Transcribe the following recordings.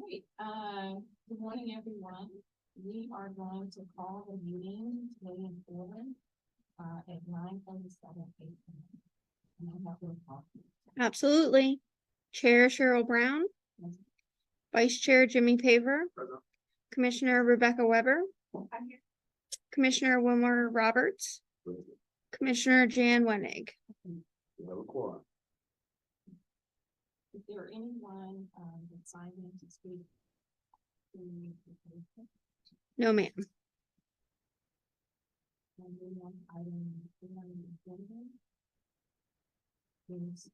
right, good morning, everyone. We are going to call the meeting today in order, at 9:47 a.m. And I have your call. Absolutely. Chair Cheryl Brown, Vice Chair Jimmy Paver, Commissioner Rebecca Weber, I'm here. Commissioner Wilmer Roberts, Commissioner Jan Wenig. Is there anyone, that signed in to speak? No, ma'am. And then item 3 is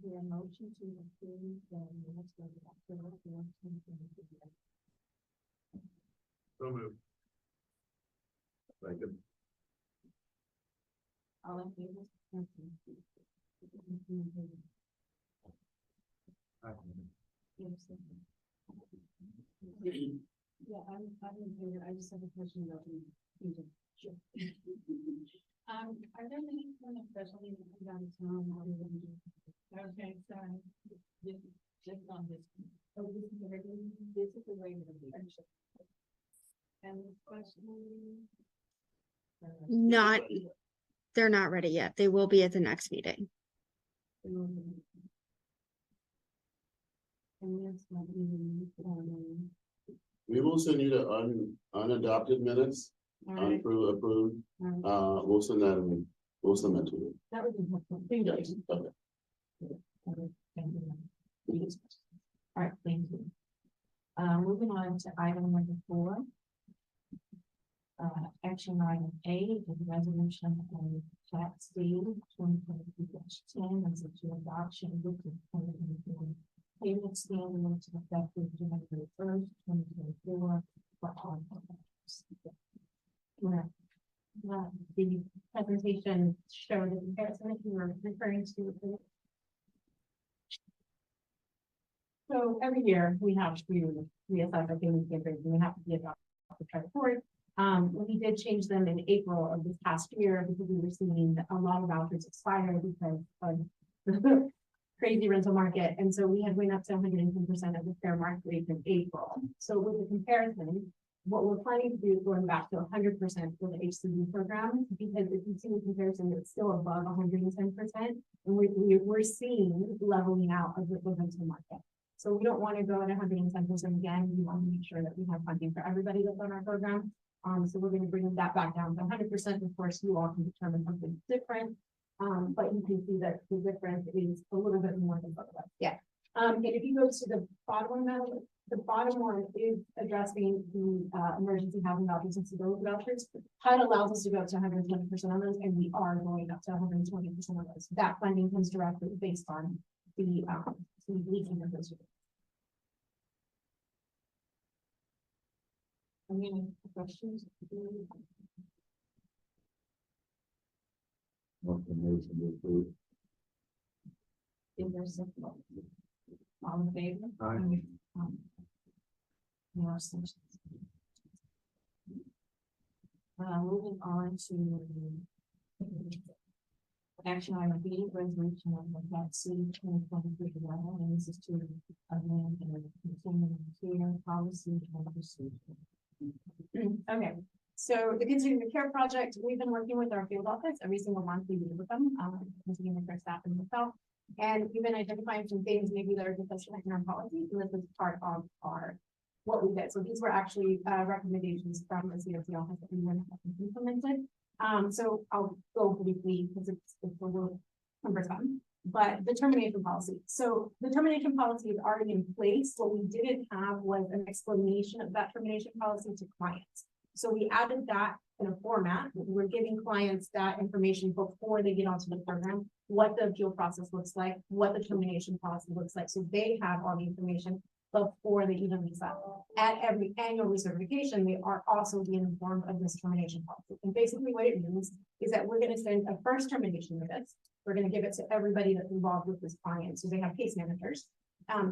there a motion to approve the minutes of the October 4th, 2023? So moved. Second. All in favor? Thank you. Yes. Yeah, I'm in favor. I just have a question about the meeting. Sure. Are there any kind of specialty that come down to town? Okay, so just on this. Oh, this is the regular. This is the regular meeting. And especially. Not, they're not ready yet. They will be at the next meeting. And that's not even, We will send you the unadopted minutes, all right, approved. all right. We'll send that in. We'll send that to you. That would be helpful. Thank you. Okay. Thank you. All right, thank you. Moving on to item number 4. Action item A is the resolution of HATC 2023-10 as a to adoption with the 2024 payment standards effective January 1st, 2024 for all programs. The presentation showed the comparison that you were referring to. So every year we have to reassess our payment standards and we have to be adopted by the board. We did change them in April of this past year because we were seeing a lot of vouchers expire because of the crazy rental market. And so we had went up to 110% of the fair market rate in April. So with the comparison, what we're planning to do is going back to 100% for the HCD program, because if you see the comparison, it's still above 110%. And we're seeing leveling out of the rental market. So we don't want to go at 110% again. We want to make sure that we have funding for everybody that's on our program. So we're going to bring that back down to 100%. Of course, you all can determine something different. But you can see that the difference is a little bit more than both of us. Yeah. And if you go to the bottom one, the bottom one is addressing the emergency housing vouchers and stability vouchers. HUD allows us to go up to 120% on those, and we are going up to 120% of those. That funding comes directly based on the leasing of those. Any questions? Motion to approve. Is there a second? All in favor? Aye. No abstentions. Moving on to action item B, resolution of the HATC 2023-11, and this is to amend and continue care policy and procedure. Okay, so the Continuing Care Project, we've been working with our field office every single month. We meet with them, continuing their staff and myself, and we've been identifying some things maybe that are deficient in our policy. So this is part of our what we did. So these were actually recommendations from the CRC office that we went and implemented. So I'll go briefly because it's a little cumbersome. But the termination policy. So the termination policy is already in place. What we didn't have was an explanation of that termination policy to clients. So we added that in a format. We're giving clients that information before they get onto the program, what the appeal process looks like, what the termination policy looks like. So they have all the information before they even lease up. At every annual recertification, they are also being informed of this termination policy. And basically what it means is that we're going to send a first termination notice. We're going to give it to everybody that's involved with this client. So they have case managers.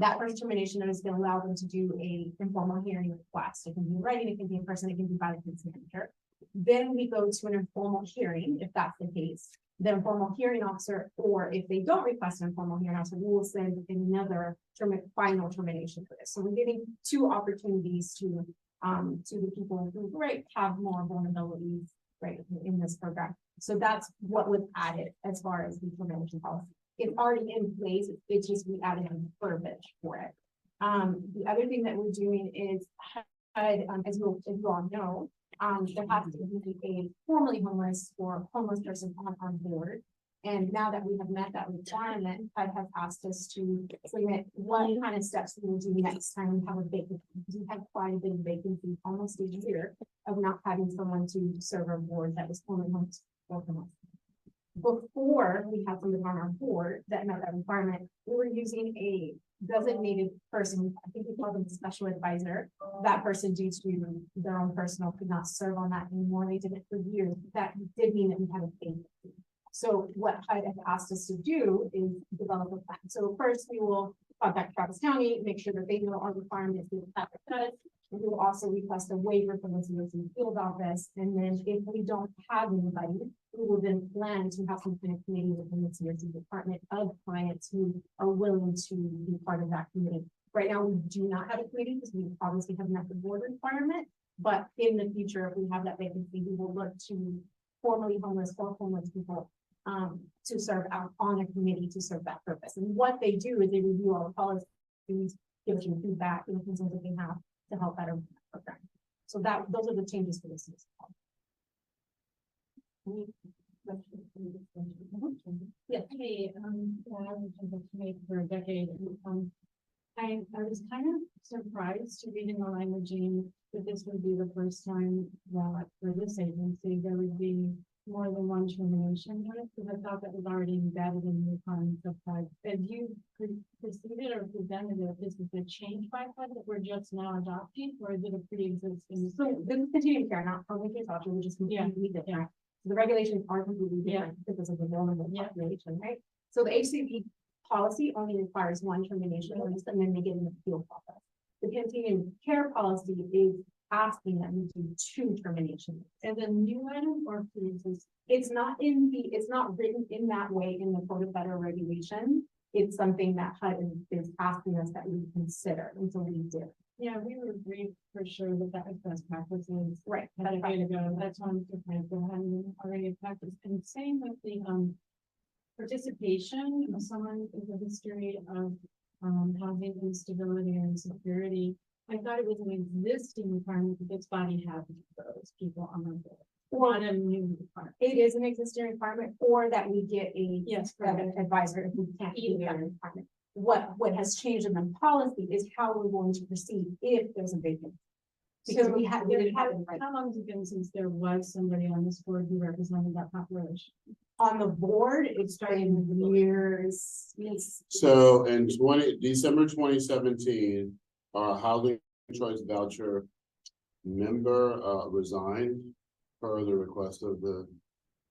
That first termination notice is going to allow them to do a informal hearing request. It can be in writing, it can be in person, it can be by the case manager. Then we go to an informal hearing, if that's the case. The informal hearing officer, or if they don't request an informal hearing officer, we will send another final termination for this. So we're giving two opportunities to the people who, right, have more vulnerabilities, right, in this program. So that's what was added as far as the termination policy. It's already in place, it's just we added a verbiage for it. The other thing that we're doing is, as you all know, there has to be a formerly homeless or homeless person on our board. And now that we have met that requirement, HUD has asked us to submit what kind of steps we will do next time we have a vacancy. Because we had quite a bit of vacancy, almost a year of not having someone to serve our board that was formerly homeless or homeless. Before we had somebody on our board that met that requirement, we were using a designated person. I think we call them a special advisor. That person, due to their own personal, could not serve on that anymore. They did it for years. That did mean that we had a vacancy. So what HUD has asked us to do is develop a plan. So first we will contact Travis County, make sure that they know our requirements with HUD. We will also request a waiver from the COC field office. And then if we don't have anybody, we will then plan to have some kind of committee within the COC department of clients who are willing to be part of that committee. Right now, we do not have a committee because we obviously have met the board requirement. But in the future, if we have that vacancy, we will look to formerly homeless or homeless people to serve out on a committee to serve that purpose. And what they do is they review all the policies, give us your feedback and the concerns that they have to help better program. So those are the changes for this. Yeah, hey, I've been made for a decade. I was kind of surprised to read in the languaging that this would be the first time that for this agency there would be more than one termination notice, because I thought that was already embedded in the requirements of HUD. As you proceeded or presented it, this is a change by HUD that we're just now adopting, or is it a pre-existing? So this is continuing care, not public case option, we just completely different. So the regulations are completely different because of the vulnerable population, right? So the HCP policy only requires one termination notice, and then they get an appeal process. The continuing care policy is asking them to do two terminations. As a new item or pre-existing? It's not written in that way in the Code of Federal Regulations. It's something that HUD is asking us that we consider, and so we did. Yeah, we would agree for sure that that was best practices. Right. That's a way to go. That's one different than having already a practice. And same with the participation of someone with a history of housing instability and insecurity. I thought it was an existing requirement that this body had those people on the board. Not a new requirement. It is an existing requirement, or that we get a Correct. advisor if we can't do that requirement. What has changed in the policy is how we're going to proceed if there's a vacancy. Because we didn't have it right. How long has it been since there was somebody on this board who represented that population? On the board, it started in years. So in December 2017, our housing choice voucher member resigned per the request of the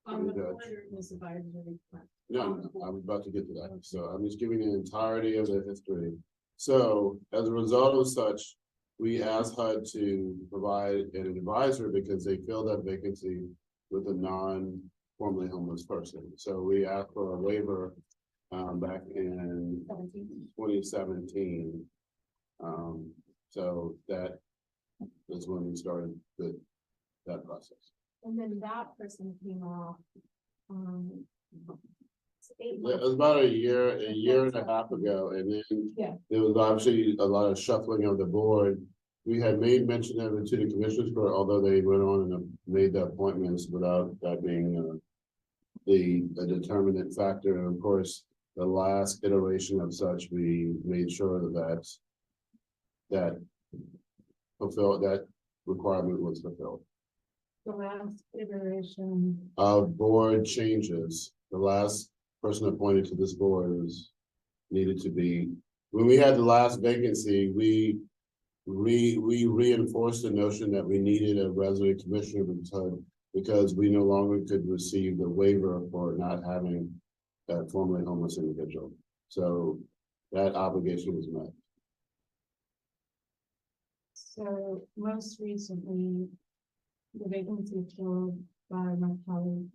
On the judge. board or this advisory? No, I'm about to get to that. So I'm just giving the entirety of the history. So as a result of such, we asked HUD to provide an advisor because they filled that vacancy with a non-formerly homeless person. So we asked for a waiver back in 2017. So that is when we started that process. And then that person came off. It was about a year and a half ago, and then there was obviously a lot of shuffling of the board. We had made mention of it to the commissioners, but although they went on and made the appointments without that being the determinant factor. And of course, the last iteration of such, we made sure that requirement was fulfilled. The last iteration. Of board changes, the last person appointed to this board needed to be, when we had the last vacancy, we reinforced the notion that we needed a resident commissioner because we no longer could receive the waiver for not having that formerly homeless individual. So that obligation was met. So most recently, the vacancy filled by my colleague,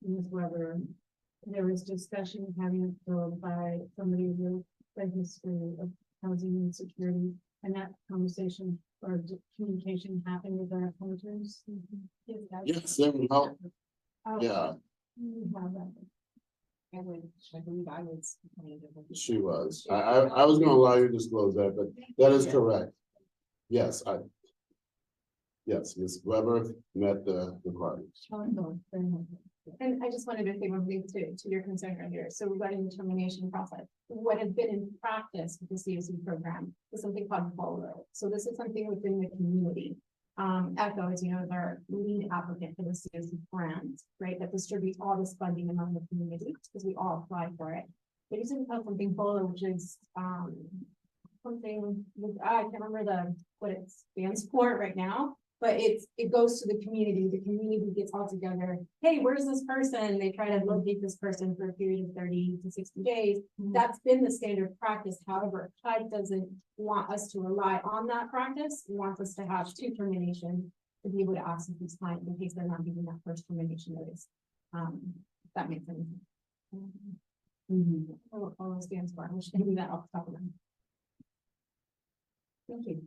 Ms. Weber, there was discussion having it filled by somebody with a history of housing insecurity, and that conversation or communication happened with our appointers. Yes, they would help. Oh, Yeah, we have that. I believe I was. she was. I was gonna allow you to disclose that, but that is correct. Yes, yes, Ms. Weber met the requirements. And I just wanted to say one thing to your concern earlier. So regarding the termination process, what has been in practice with the COC program is something called BOLO. So this is something within the community. ECHO, as you know, is our lead applicant for the COC grant, right? That distributes all this funding among the community because we all apply for it. They used to call something BOLO, which is something I can't remember what it stands for right now. But it goes to the community gets all together. Hey, where's this person? They try to locate this person for a period of 30 to 60 days. That's been the standard practice. However, HUD doesn't want us to rely on that practice. It wants us to have 2 terminations to be able to access these clients in case they're not giving that first termination notice. If that makes sense. All it stands for. I'm just gonna do that off the top of my head. Thank you.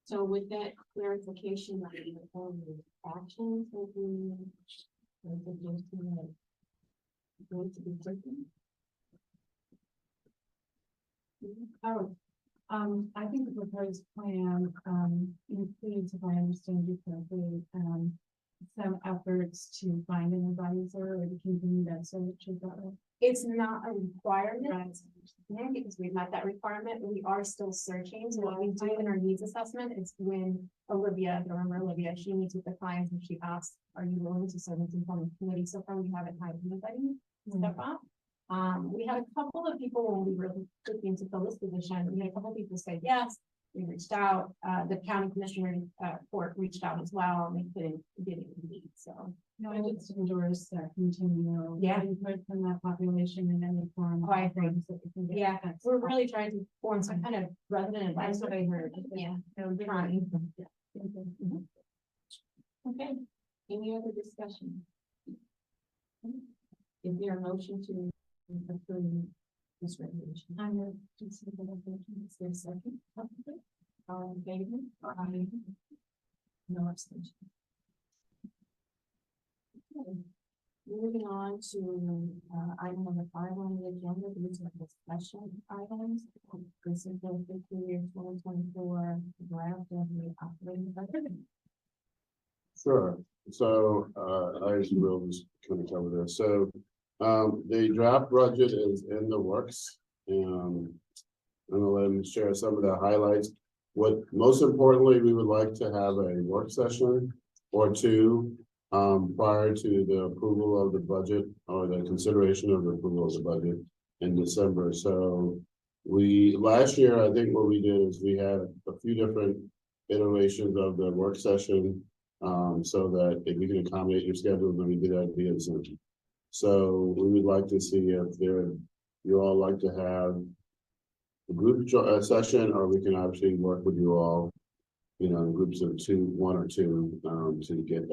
So with that clarification on the form of actions, will be going to be taken? Oh, I think the proposed plan, includes, if I understand you correctly, some efforts to find an advisor or to continue that search. It's not a requirement, because we've met that requirement, we are still searching. So what we do in our needs assessment is when Olivia, if you remember Olivia, she meets with the clients and she asks, are you willing to serve as informal committee? So far, we haven't had anybody step up. We had a couple of people when we were looking to fill this position, we had a couple of people say yes. We reached out, the county commissioner court reached out as well, and we couldn't get it indeed, so. No, I just endorse that continual. Yeah. Input from that population in any form. Oh, I agree. Yeah, we're really trying to form some kind of resident advice. What I heard. Yeah. Trying. Okay, any other discussion? Is there a motion to approve this resolution? I'm going to consider the resolution. Is there a second? All in favor? Aye. No abstention. Okay. Moving on to item number 5 on the agenda, these are discussion items. Consider the fiscal year 2024 draft of the operating budget. Sure. So, I will just kind of cover this. So, the draft budget is in the works. I'm gonna let him share some of the highlights. What most importantly, we would like to have a work session or 2 prior to the approval of the budget or the consideration of the approval of the budget in December. So last year, I think what we did is we had a few different iterations of the work session so that if you can accommodate your schedule, then we did that via Zoom. So we would like to see if you all like to have a group session, or we can actually work with you all, in groups of 1 or 2 to get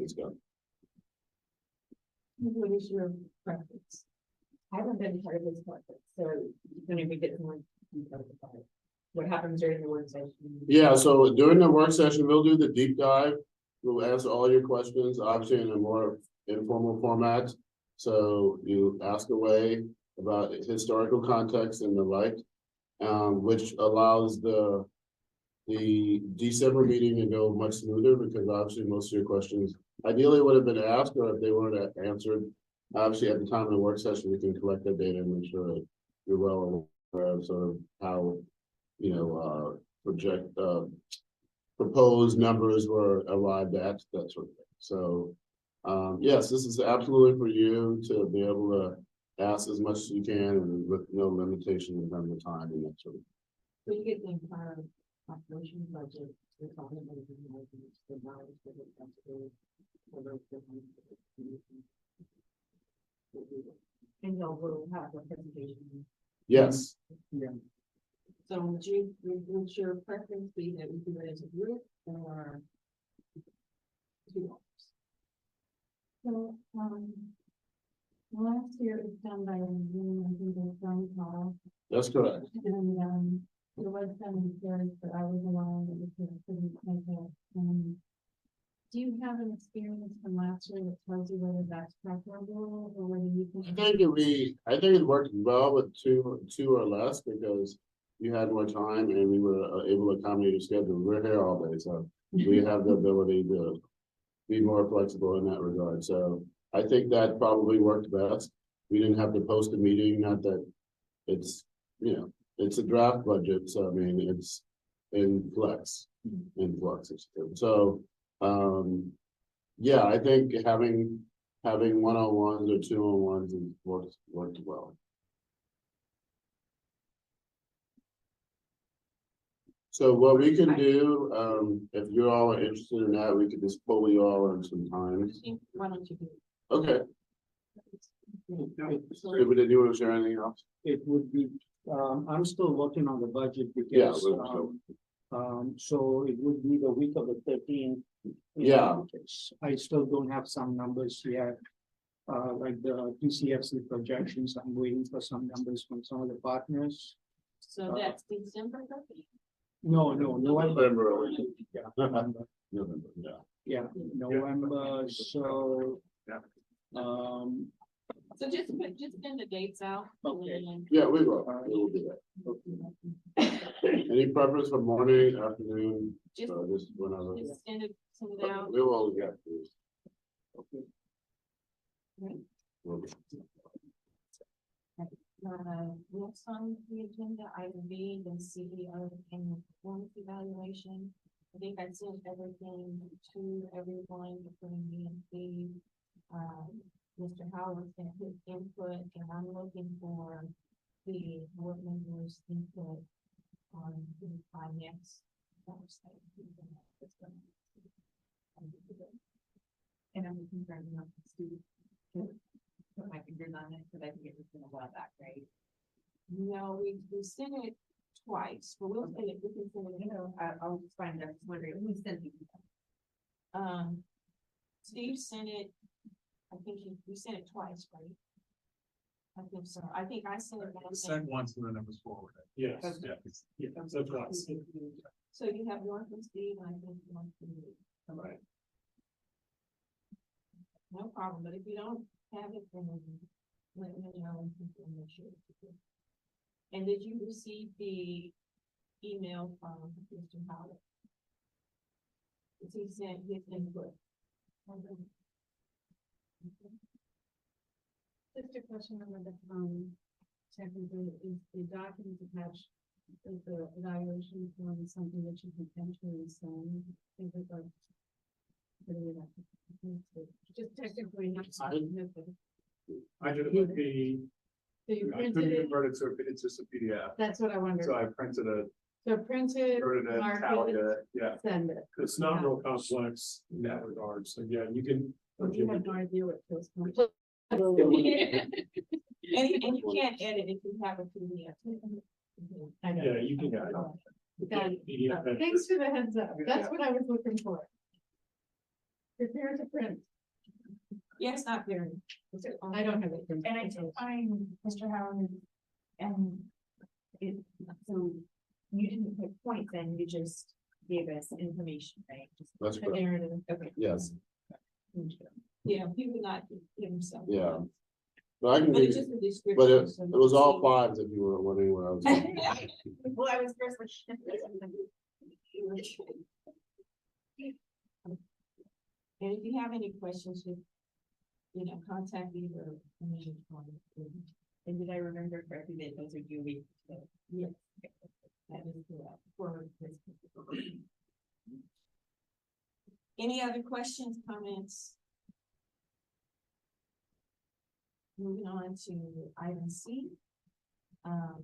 this done. What is your preference? I haven't been part of this project, so when we get more details about it. What happens during the work session? Yeah, so during the work session, we'll do the deep dive. We'll answer all your questions, obviously in a more informal format. So you ask away about historical context and the like, which allows the December meeting to go much smoother, because obviously most of your questions ideally would have been asked, or if they weren't answered, obviously at the time of the work session, we can collect that data and make sure that you're well aware of sort of how, proposed numbers were arrived at, that sort of thing. So, yes, this is absolutely for you to be able to ask as much as you can and with no limitation in terms of time and that sort of thing. So you get the entire operation budget. And you'll have a presentation. Yes. Yeah. So would your preference be that we do it as a group or? Two hours? So, last year it was done by Zoom, I think it was phone call, That's correct. and, it was done in Paris, but I was alone, and couldn't make it. Do you have an experience from last year that tells you whether that's preferable, or whether you I think? think it worked well with two or less because you had more time and we were able to accommodate your schedule. We're here all day, so we have the ability to be more flexible in that regard. So I think that probably worked best. We didn't have to post a meeting, not that it's, it's a draft budget, so I mean, it's in flux. So, yeah, I think having one-on-ones or two-on-ones worked well. So what we can do, if you all are interested in that, we could just pull you all in some times. Why don't you do? Okay. So, did you want to share anything else? It would be, I'm still working on the budget Yeah. because, so it would be the week of the 13th. Yeah. I still don't have some numbers yet. Like the TCFC projections, I'm waiting for some numbers from some of the partners. So that's December, right? No, November. November. Yeah, November, yeah, November, so. So just send the dates out. Okay. Yeah, we will do that. Any preference for morning, afternoon, Just, just whenever? just send it out. We will, yeah. Okay. What's on the agenda, item B, the CEO and performance evaluation. I think I sent everything to everyone, including me and Steve. Mr. Howard sent his input, and I'm looking for the board members' input on the finance. And I'm looking for everyone to Steve. Put my fingers on it, because I think it was in a while back, right? No, we sent it twice, but we'll send it, we can send it, I'll just find it, I was wondering, who sent it? Steve sent it, I think we sent it twice, right? I think so, I think I sent it. Sent once and then it was forwarded. Yes, Okay. yeah, so twice. So you have one from Steve, and I think one from you. Right. No problem, but if you don't have it, then let me know and we can make sure. it's good. And did you receive the email from Mr. Howard? Did he send his input? Just a question on the, technically, is the document attached, is the evaluation form something that you can potentially send? Is it like? Just technically, not. I did it with the, So you I printed couldn't it, convert it to, it's just a PDF. that's what I wondered. So I printed it, So print it, wrote it in, mark tallied it, it, yeah. send it. It's not real complex in that regard, so yeah, you can. Well, you have no idea what feels. And you can't edit if you have a PDF. I know. Yeah, you can get it. Got it. PDF editor. Thanks for the heads up. That's what I was looking for. Prepare to print. Yeah, it's not very. I don't have it. And I did find Mr. Howard, and it, so you didn't put points in, you just gave us information, right? Just That's a correct. narrative, okay. Yes, Yeah, he would not give himself. yeah. But I can But give it's you, just a description. but it so you was can all see. fives if you were wondering where I was. Well, I was first like. And if you have any questions, contact me or. And did I remember correctly that those are due weeks? Yes. That is correct. For this. Any other questions, comments? Moving on to item C.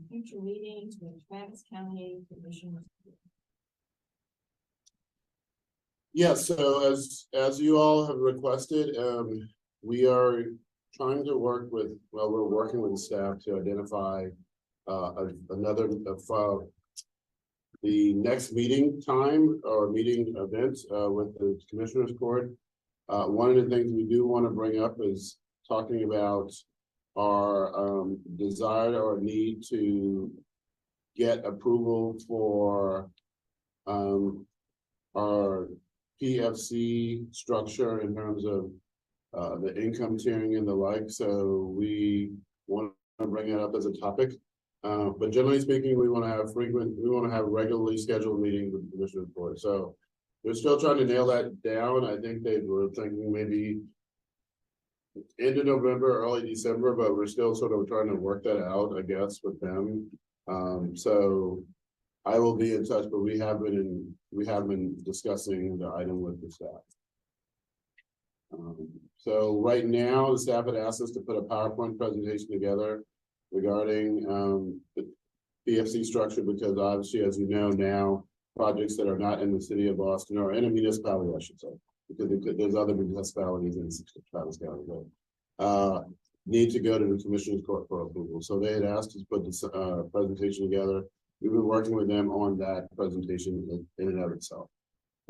Future meetings with Travis County Commissioners. Yeah, so as you all have requested, we are trying to work with, well, we're working with staff to identify another the next meeting time or meeting events with the Commissioners Court. One of the things we do want to bring up is talking about our desire or need to get approval for our PFC structure in terms of the income tiering and the like. So we want to bring it up as a topic. But generally speaking, we want to have regularly scheduled meetings with the Commissioners Board. So we're still trying to nail that down. I think they were thinking maybe end of November, early December, but we're still sort of trying to work that out, I guess, with them. So I will be in touch, but we have been discussing the item with the staff. So right now, the staff had asked us to put a PowerPoint presentation together regarding the PFC structure, because obviously, as you know now, projects that are not in the city of Boston or in a municipality, I should say, because there's other municipalities in Travis County, but need to go to the Commissioners Court for approval. So they had asked us to put this presentation together. We've been working with them on that presentation in and of itself.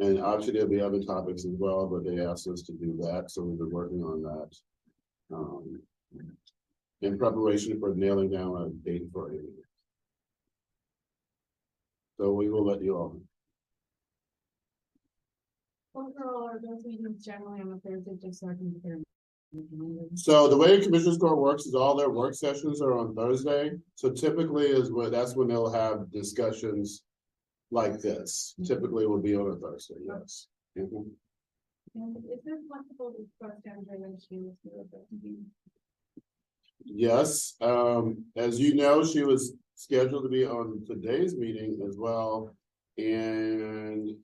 And obviously there'll be other topics as well, but they asked us to do that. So we've been working on that in preparation for nailing down a date for it. So we will let you all know. Overall, are those meetings generally on a Thursday, just so I can hear? So the way the Commissioners Court works is all their work sessions are on Thursday. So typically that's when they'll have discussions like this. Typically will be on a Thursday, yes. Mhm. And is it possible to discuss down issues? Yes, as you know, she was scheduled to be on today's meeting as well. And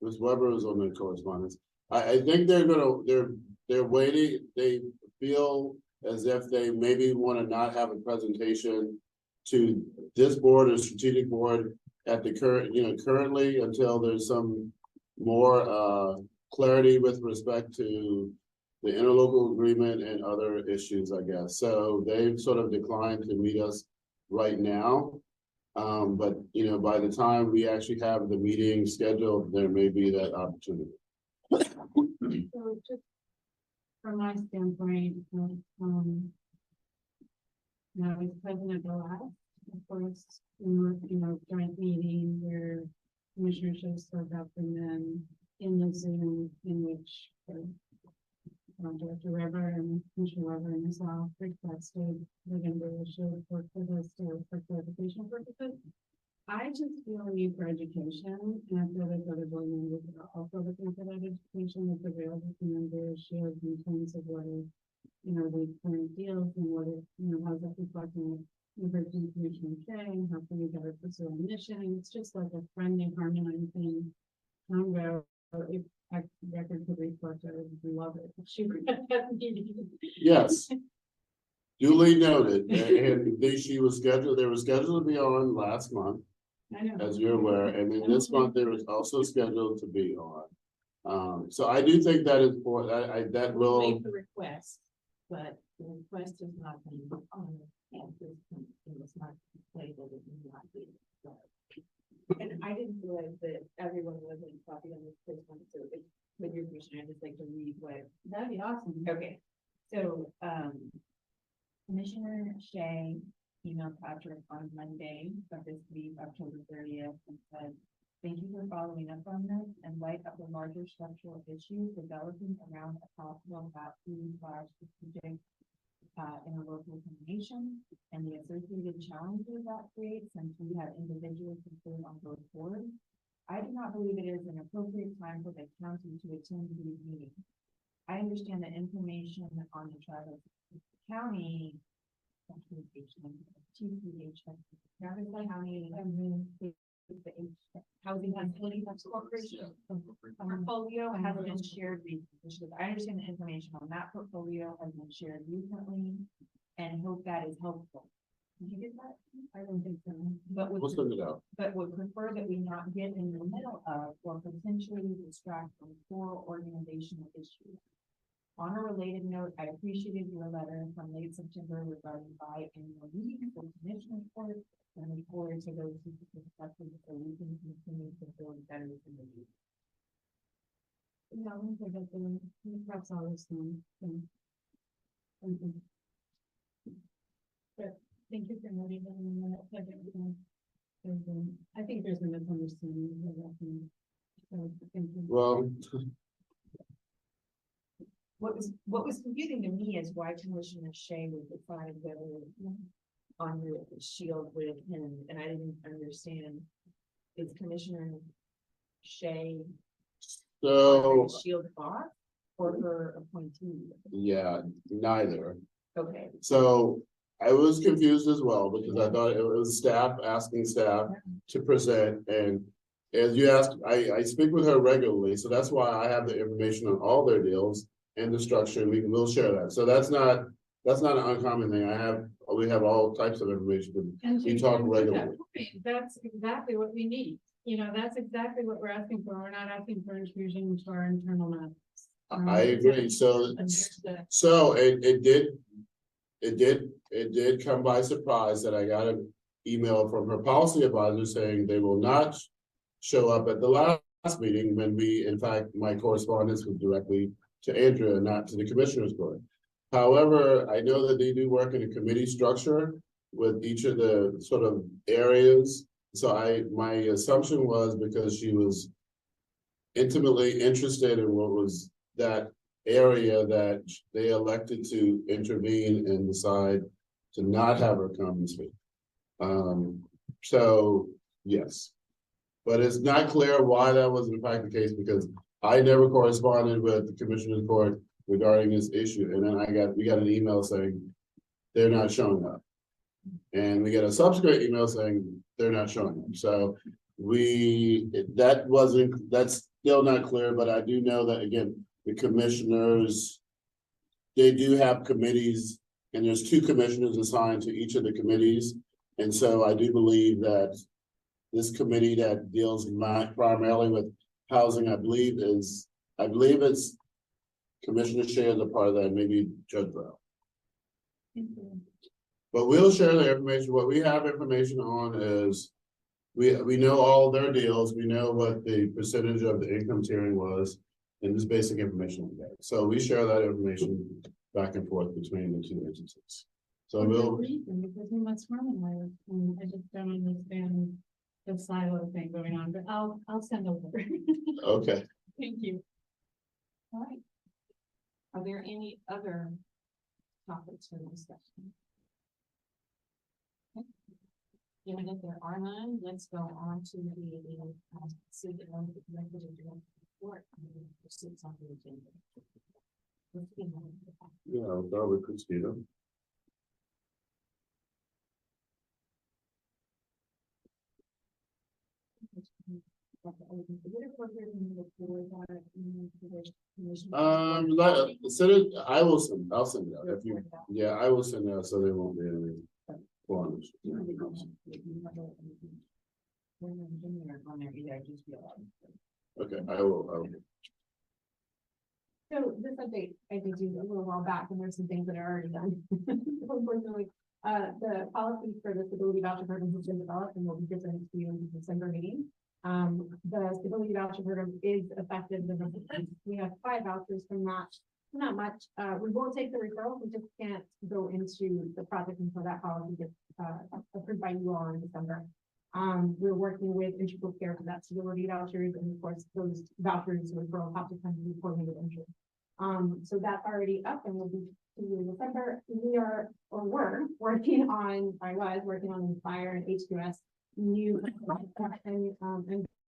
Ms. Weber is on the correspondence. I think they're waiting. They feel as if they maybe want to not have a presentation to this board or strategic board at the currently until there's some more clarity with respect to the interlocal agreement and other issues, I guess. So they've sort of declined to meet us right now. But by the time we actually have the meeting scheduled, there may be that opportunity. So just from my standpoint, now as president of the last, of course, joint meeting where commissioners should spoke up, and then in the Zoom in which Director Weber and Commissioner Weber and myself requested the should work for this for clarification purposes. I just feel a need for education, and I feel like other board members are also looking for that education that's available to members shared in terms of what is, the current deals and what is, how's that reflecting the Commissioner saying, how can we better pursue our mission? It's just like a friendly, harmonizing combo. If I record could reflect, I would love it. If she were at that meeting. Yes. Duly noted. And they were scheduled to be on last month, I know. as you're aware, and then this month they was also scheduled to be on. So I do think that is for that will Make the request, but the request is not being on campus. It was not labeled as not being. And I didn't realize that everyone was in copy on this first one, so with your permission, I'd just like to read what. That'd be awesome. Okay, so, Commissioner Shea emailed Patrick on Monday of this week, October 30th, and said, "Thank you for following up on this in light of the larger structural issues developing around a possible HATC/strategic interlocal combination and the associated challenges that creates since we have individuals considered on both boards. I do not believe it is an appropriate time for the county to attend these meetings. I understand that information on the Travis County Housing Facility Corporation portfolio has been shared recently. I understand the information on that portfolio has been shared recently and hope that is helpful." Did you get that? I don't think so. But we'll send it out. but would prefer that we not get in the middle of or potentially distract from core organizational issues. On a related note, I appreciated your letter from late September regarding biannual meetings for commission report. And look forward to those who discussions so we can continue to build better community. Yeah, I don't think that the, perhaps all this thing. But thank you for noting that in the minute. I think there's a misunderstanding. Of that thing. So, thank you. Well, What was confusing to me is why Commissioner Shea would decide whether on the shield would attend, and I didn't understand. Is Commissioner Shea so, shield boss or her appointee? yeah, neither. Okay, So I was confused as well because I thought it was staff asking staff to present, and as you asked, I speak with her regularly, so that's why I have the information on all their deals and the structure, and we'll share that. So that's not an uncommon thing. We have all types of information, And we to- talk and to regularly. that point, that's exactly what we need. You know, that's exactly what we're asking for. We're not asking for intrusion into our internal matters. I agree, so it did come by surprise that I got an email from her policy advisor saying they will not show up at the last meeting when in fact, my correspondence was directly to Andrea, not to the commissioners court. However, I know that they do work in a committee structure with each of the sort of areas. So my assumption was because she was intimately interested in what was that area that they elected to intervene and decide to not have her come and speak. So yes, but it's not clear why that was in fact the case because I never corresponded with the commissioner's court regarding this issue. And then we got an email saying they're not showing up. And we get a subsequent email saying they're not showing up. So that's still not clear, but I do know that again, the commissioners, they do have committees and there's 2 commissioners assigned to each of the committees. And so I do believe that this committee that deals primarily with housing, I believe it's Commissioner Shea is a part of that, maybe Judge Brown. But we'll share the information. What we have information on is we know all their deals. We know what the percentage of the income tiering was and this basic information we get. So we share that information back and forth between the 2 agencies. So because we must harmonize, and I just don't understand the silo thing going on, but I'll send over. okay. Thank you. All right. Are there any other topics for discussion? Okay. Given that there are none, let's go on to the city report. Sits on the agenda. Yeah, I'll start with Christina. I'll send it out if you, yeah, I will send it out so there won't be any forms. Okay, I will. So this update, I did do a little while back, and there's some things that are already done. Unfortunately, the policy for the stability voucher program has been developed and will be presented to you in the December meeting. The stability voucher program is effective November 1st. We have 5 vouchers from that. Not much. We won't take the referral. We just can't go into the project until that policy gets approved by you all in December. We're working with Integral Care for that stability vouchers, and of course, those vouchers referrals have to come to the coordinated interest. So that's already up and will be in December. We're working on, I was working on Inspire and H2S new and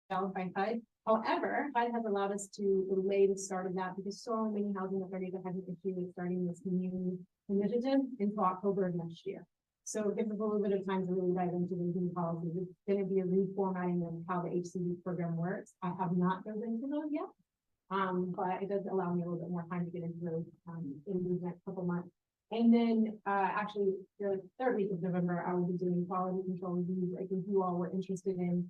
developed by HUD. However, HUD has allowed us to delay the start of that because so many housing authorities are having issue with starting this new initiative until October of next year. So it gives us a little bit of time to really dive into the new policies. It's going to be a reformatting of how the HCD program works. I have not dove into those yet. But it does allow me a little bit more time to get into those in the next couple months. And then actually the 3rd week of November, I will be doing quality control reviews. I think you all were interested in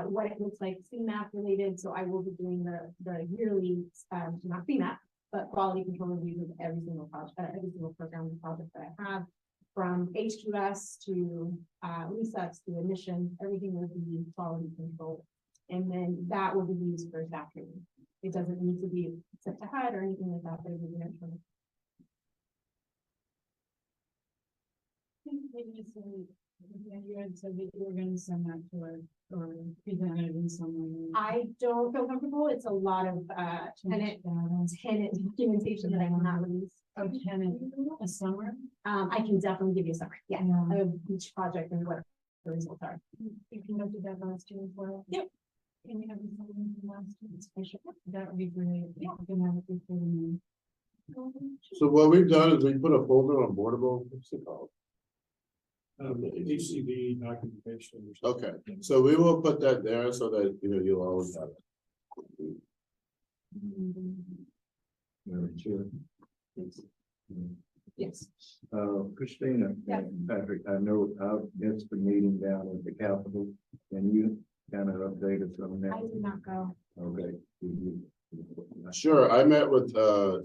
what it looks like CMAP related. So I will be doing the yearly, not CMAP, but quality control reviews of every single project, every single program and project that I have. From H2S to resets to emissions, everything will be quality control. And then that will be used for staff training. It doesn't need to be set to HUD or anything like that, but it will be actually. Maybe you had said that you were gonna send that to us or present it in some way. I don't feel comfortable. It's a lot of tenant documentation that I cannot release. Of tenant, a summer? I can definitely give you a summary, yeah, Yeah. of each project and what the results are. You conducted that last year as well? Yep. Can you have me something from last year? That would be great. Yeah. I can have it before the meeting. So what we've done is we put a folder on Boardable, what's it called? HCD documentation. or something. Okay, so we will put that there so that, you know, you'll always have it. Madam Chair. Yes. Christina Yeah. and Patrick, I know I've missed the meeting down at the Capitol. Can you kind of update us on I that? did not go. Okay. Sure, I met with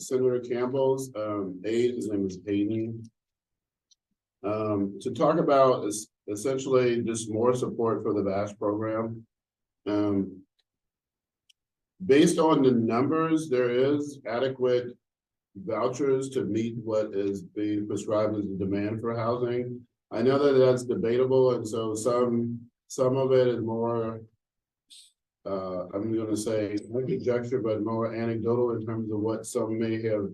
Senator Campbell's aide, his name is Hayden. To talk about essentially just more support for the VASH program. Based on the numbers, there is adequate vouchers to meet what is being prescribed as the demand for housing. I know that that's debatable, and so some of it is more I'm gonna say not conjecture, but more anecdotal in terms of what some may have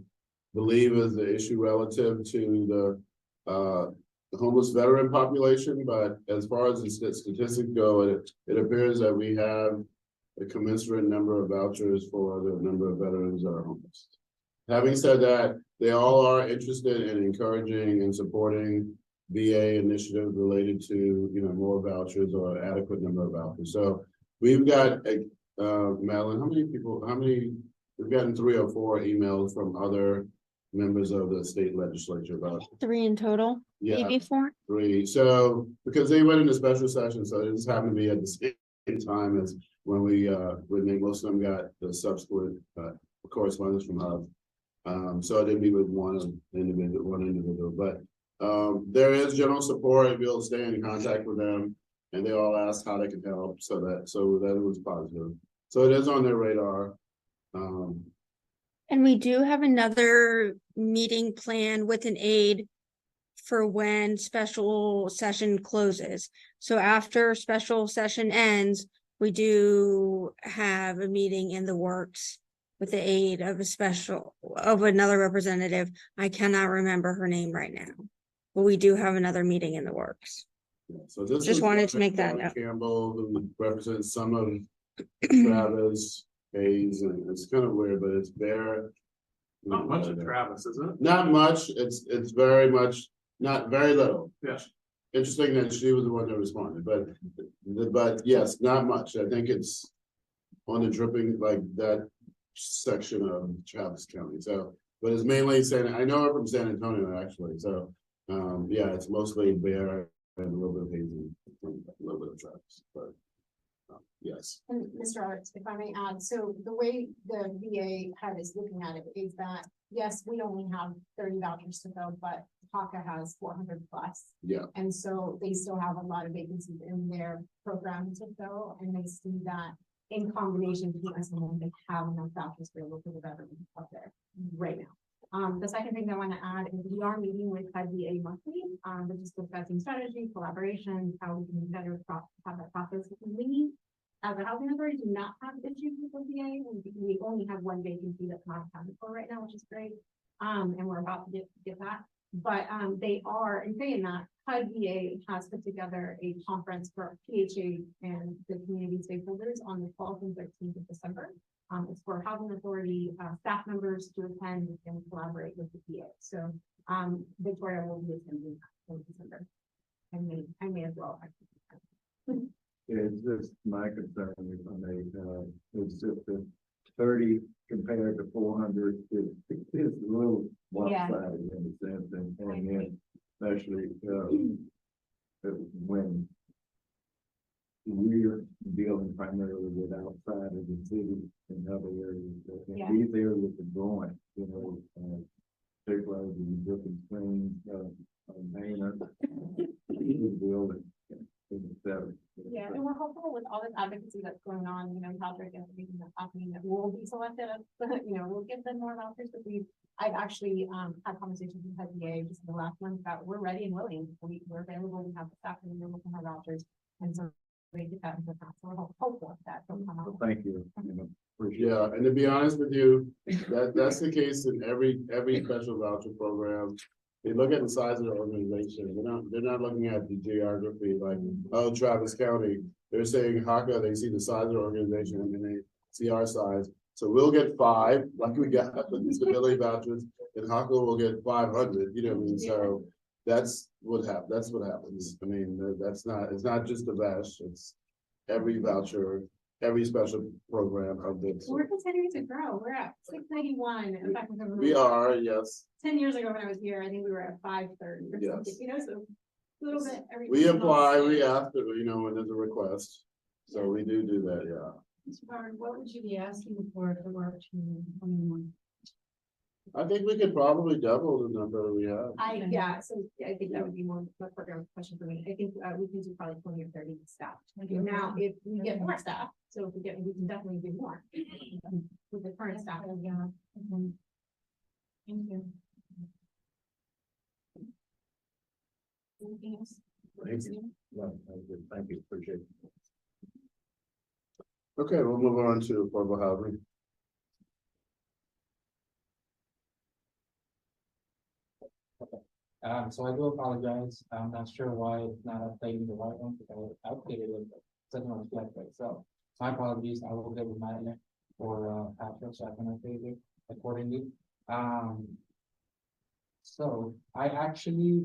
believe is the issue relative to the homeless veteran population. But as far as the statistics go, it appears that we have a commensurate number of vouchers for the number of veterans that are homeless. Having said that, they all are interested in encouraging and supporting VA initiatives related to, you know, more vouchers or adequate number of vouchers. So we've got, Madeline, we've gotten 3 or 4 emails from other members of the state legislature about, 3 in total, yeah, maybe 4. 3. So, because they went into special session, so it just happened to be at the same time as when most of them got the subsequent correspondence from us. So I didn't meet with one individual, but there is general support, and we'll stay in contact with them, and they all asked how they could help, so that was positive. So it is on their radar. And we do have another meeting planned with an aide for when special session closes. So after special session ends, we do have a meeting in the works with the aid of another representative. I cannot remember her name right now, but we do have another meeting in the works. Yeah, so this Just is wanted to make that note. Campbell, who represents some of Travis, Hayes, and it's kind of weird, but it's Bear. Not much of Travis, is it? Not much, it's very much, not very little. Yeah. Interesting that she was the one that responded, but yes, not much. I think it's on the dripping, like that section of Travis County. So, but it's mainly I know her from San Antonio actually. So, yeah, it's mostly Bear and a little bit of Hazy, a little bit of Travis, but yes. And Mr. Roberts, if I may add, so the way the VA head is looking at it is that, yes, we only have 30 vouchers to fill, but HACA has 400 plus. Yeah. And so they still have a lot of vacancies in their program to fill, and they see that in combination between us and them, they have enough vouchers available for the veterans out there right now. The second thing I want to add is we are meeting with HUD VA monthly, we're just discussing strategy, collaboration, how we can better have that process. We, as a housing authority, do not have issues with the VA. We only have one vacancy that's not accounted for right now, which is great. And we're about to get that. But they are, in saying that, HUD VA has put together a conference for PHA and the community stakeholders on the 12th and 13th of December. It's for housing authority staff members to attend and collaborate with the VA. So Victoria will be attending that in December. I may as well. It's just my concern, if I may, is just the 30 compared to 400 is a little one-sided in a sense, and then especially when we're dealing primarily with outside of the city and other areas. And Yeah. these areas are growing, you know, particularly in Brooklyn Springs, Maynard, Building, et cetera. Yeah, and we're hopeful with all this advocacy that's going on, you know, Patrick and everything that's happening, that we'll be selected, you know, we'll give them more vouchers, but I've actually, had conversations with HATC just in the last month about, we're ready and willing, we're available, we have the staff, and we're looking at vouchers, and so we get that into account, so we're hopeful that they'll come So out. thank you. Appreciate it. Yeah, and to be honest with you, that's the case in every special voucher program. They look at the size of the organization, they're not looking at the geography, like, oh, Travis County. They're saying HACA, they see the size of the organization and then they see our size. So we'll get 5, like we got with the stability vouchers, and HACA will get 500, you know what I mean? So that's what happens. I mean, it's not just the VASH, it's every voucher, every special program of this. We're continuing to grow, we're at 691. In fact, We are, yes. 10 years ago when I was here, I think we were at 530 or Yes. something, you know, so a little bit every. We couple apply, months. we ask, you know, when there's a request. So we do that, yeah. Mr. Howard, what would you be asking for if it were to 21? I think we could probably double the number we have. Yeah, so I think that would be more of a question for me. I think we can do probably 20 or 30 staff. Now, if we get more staff, so if we can definitely do more with the current staff. Yeah. Mhm. Thank you. Anything else? Thank you. No, thank you, appreciate it. Okay, we'll move on to affordable housing. So I do apologize. I'm not sure why it's not updating the right one, because I updated it, but it doesn't reflect it. So my apologies. I will get with Madeline or Patrick, so I can update it accordingly. So I actually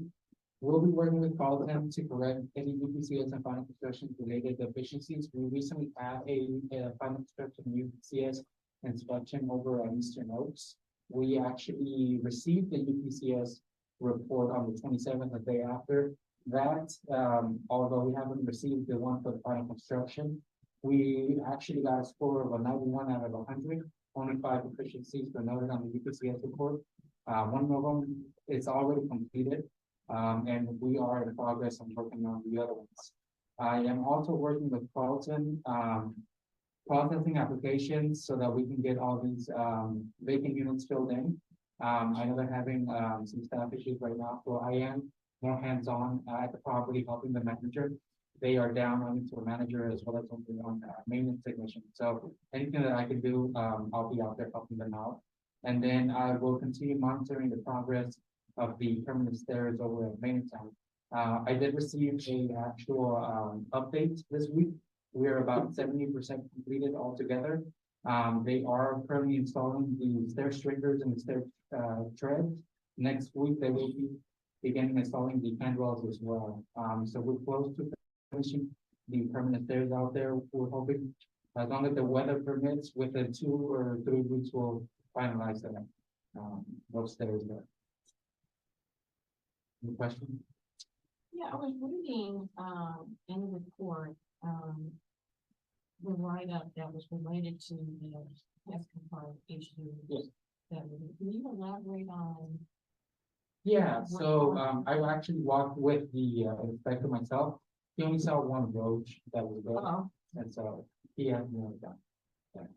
will be working with Carlton to correct any UPCS and final construction related deficiencies. We recently had a final construction UPCS inspection over at Eastern Oaks. We actually received the UPCS report on the 27th, the day after that. Although we haven't received the one for the final construction, we actually got a score of a 91 out of 100. Only 5 deficiencies were noted on the UPCS report. One of them is already completed, and we are in progress on working on the other ones. I am also working with Carlton, processing applications so that we can get all these vacant units filled in. I know they're having some staff issues right now, so I am more hands-on at the property, helping the manager. They are down only to a manager as well as on maintenance technician. So anything that I can do, I'll be out there helping them out. And then I will continue monitoring the progress of the permanent stairs over at Mayntown. I did receive a actual update this week. We are about 70% completed altogether. They are currently installing the stair stringers and the stair treads. Next week, they will be beginning installing the handrails as well. So we're close to finishing the permanent stairs out there. We're hoping, as long as the weather permits, within 2 or 3 weeks, we'll finalize that. Those stairs there. Any questions? Yeah, I was reading, in the report, the write-up that was related to the test compliant issue. Yes. Can you elaborate on? Yeah, so I actually walked with the inspector myself. He only saw one roach that was there, Uh-oh. and so he had no done. Yeah.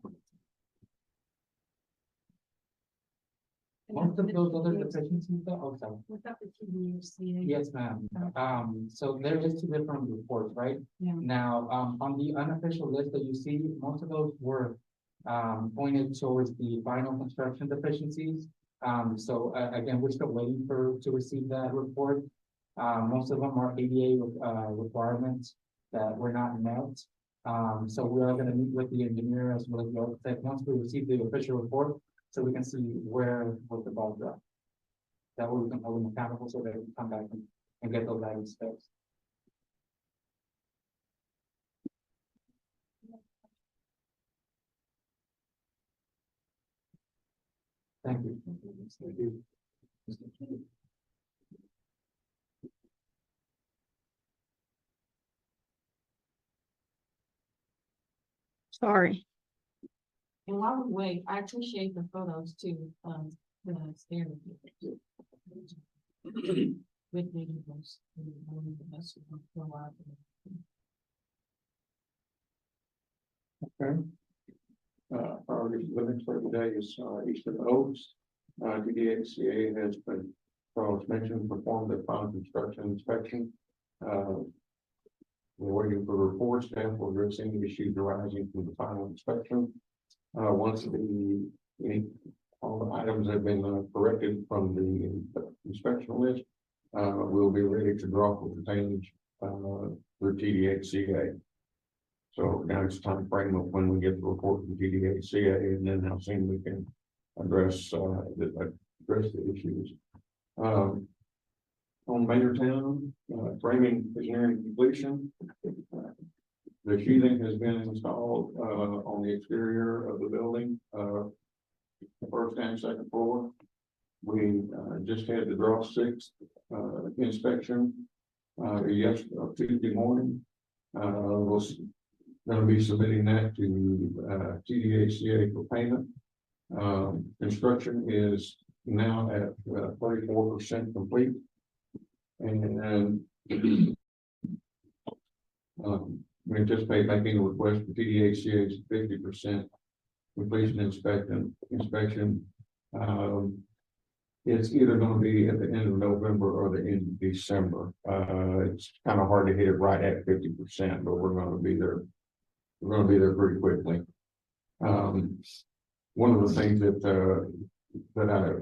Most of those other deficiencies, oh, sorry. Without the TDUC. Yes, ma'am. So there is 2 different reports, right? Yeah. Now, on the unofficial list that you see, most of those were pointed towards the final construction deficiencies. So again, we're still waiting to receive that report. Most of them are ADA requirements that were not met. So we are going to meet with the engineer as well as the architect once we receive the official report, so we can see what the balls are. That way we can hold them accountable so they can come back and get those items fixed. Thank you. Thank you. Sorry. And while we wait, I appreciate the photos too, the standard. With videos. Okay. Our living for today is, Eastern Oaks. DDHCA has been, as mentioned, performed the final construction inspection. We're waiting for report staff will address any issues arising from the final inspection. Once all the items have been corrected from the inspection list, we'll be ready to draw for retainage through TDHCA. So now it's time frame of when we get the report from TDHCA and then how soon we can address the issues. On Mayortown, framing is nearing completion. The sheathing has been installed on the exterior of the building, the first and second floor. We just had the draw 6 inspection Tuesday morning. We'll going to be submitting that to TDHCA for payment. Construction is now at 34% complete, and we anticipate making a request for TDHCA's 50% completion inspection. It's either going to be at the end of November or the end of December. It's kind of hard to hit it right at 50%, but we're going to be there. We're going to be there pretty quickly. One of the things that I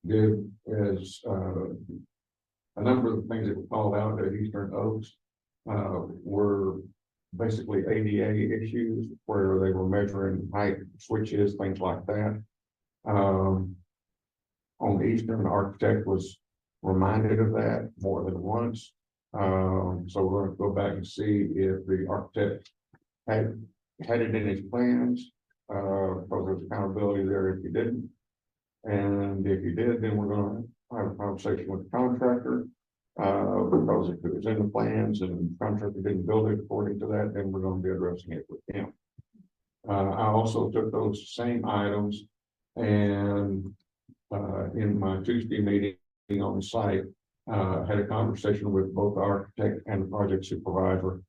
did is a number of the things that were called out at Eastern Oaks were basically ADA issues where they were measuring height switches, things like that. On Eastern, the architect was reminded of that more than once. So we're going to go back and see if the architect had it in his plans, because there's accountability there if he didn't. And if he did, then we're going to have a conversation with the contractor, because if it was in the plans and the contractor didn't build it according to that, then we're going to be addressing it with him. I also took those same items and in my Tuesday meeting on site, had a conversation with both the architect and the project supervisor,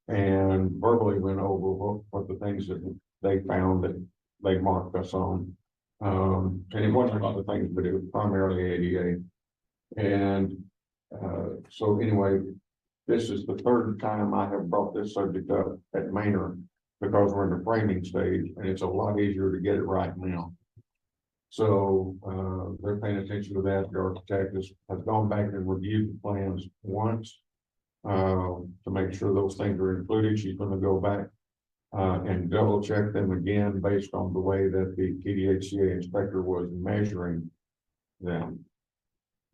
and verbally went over what the things that they found that they marked us on. And it wasn't about the things, but it was primarily ADA. And so anyway, this is the 3rd time I have brought this subject up at Maynard, because we're in the framing stage and it's a lot easier to get it right now. So they're paying attention to that. The architect has gone back and reviewed the plans once to make sure those things are included. She's going to go back and double check them again based on the way that the TDHCA inspector was measuring them,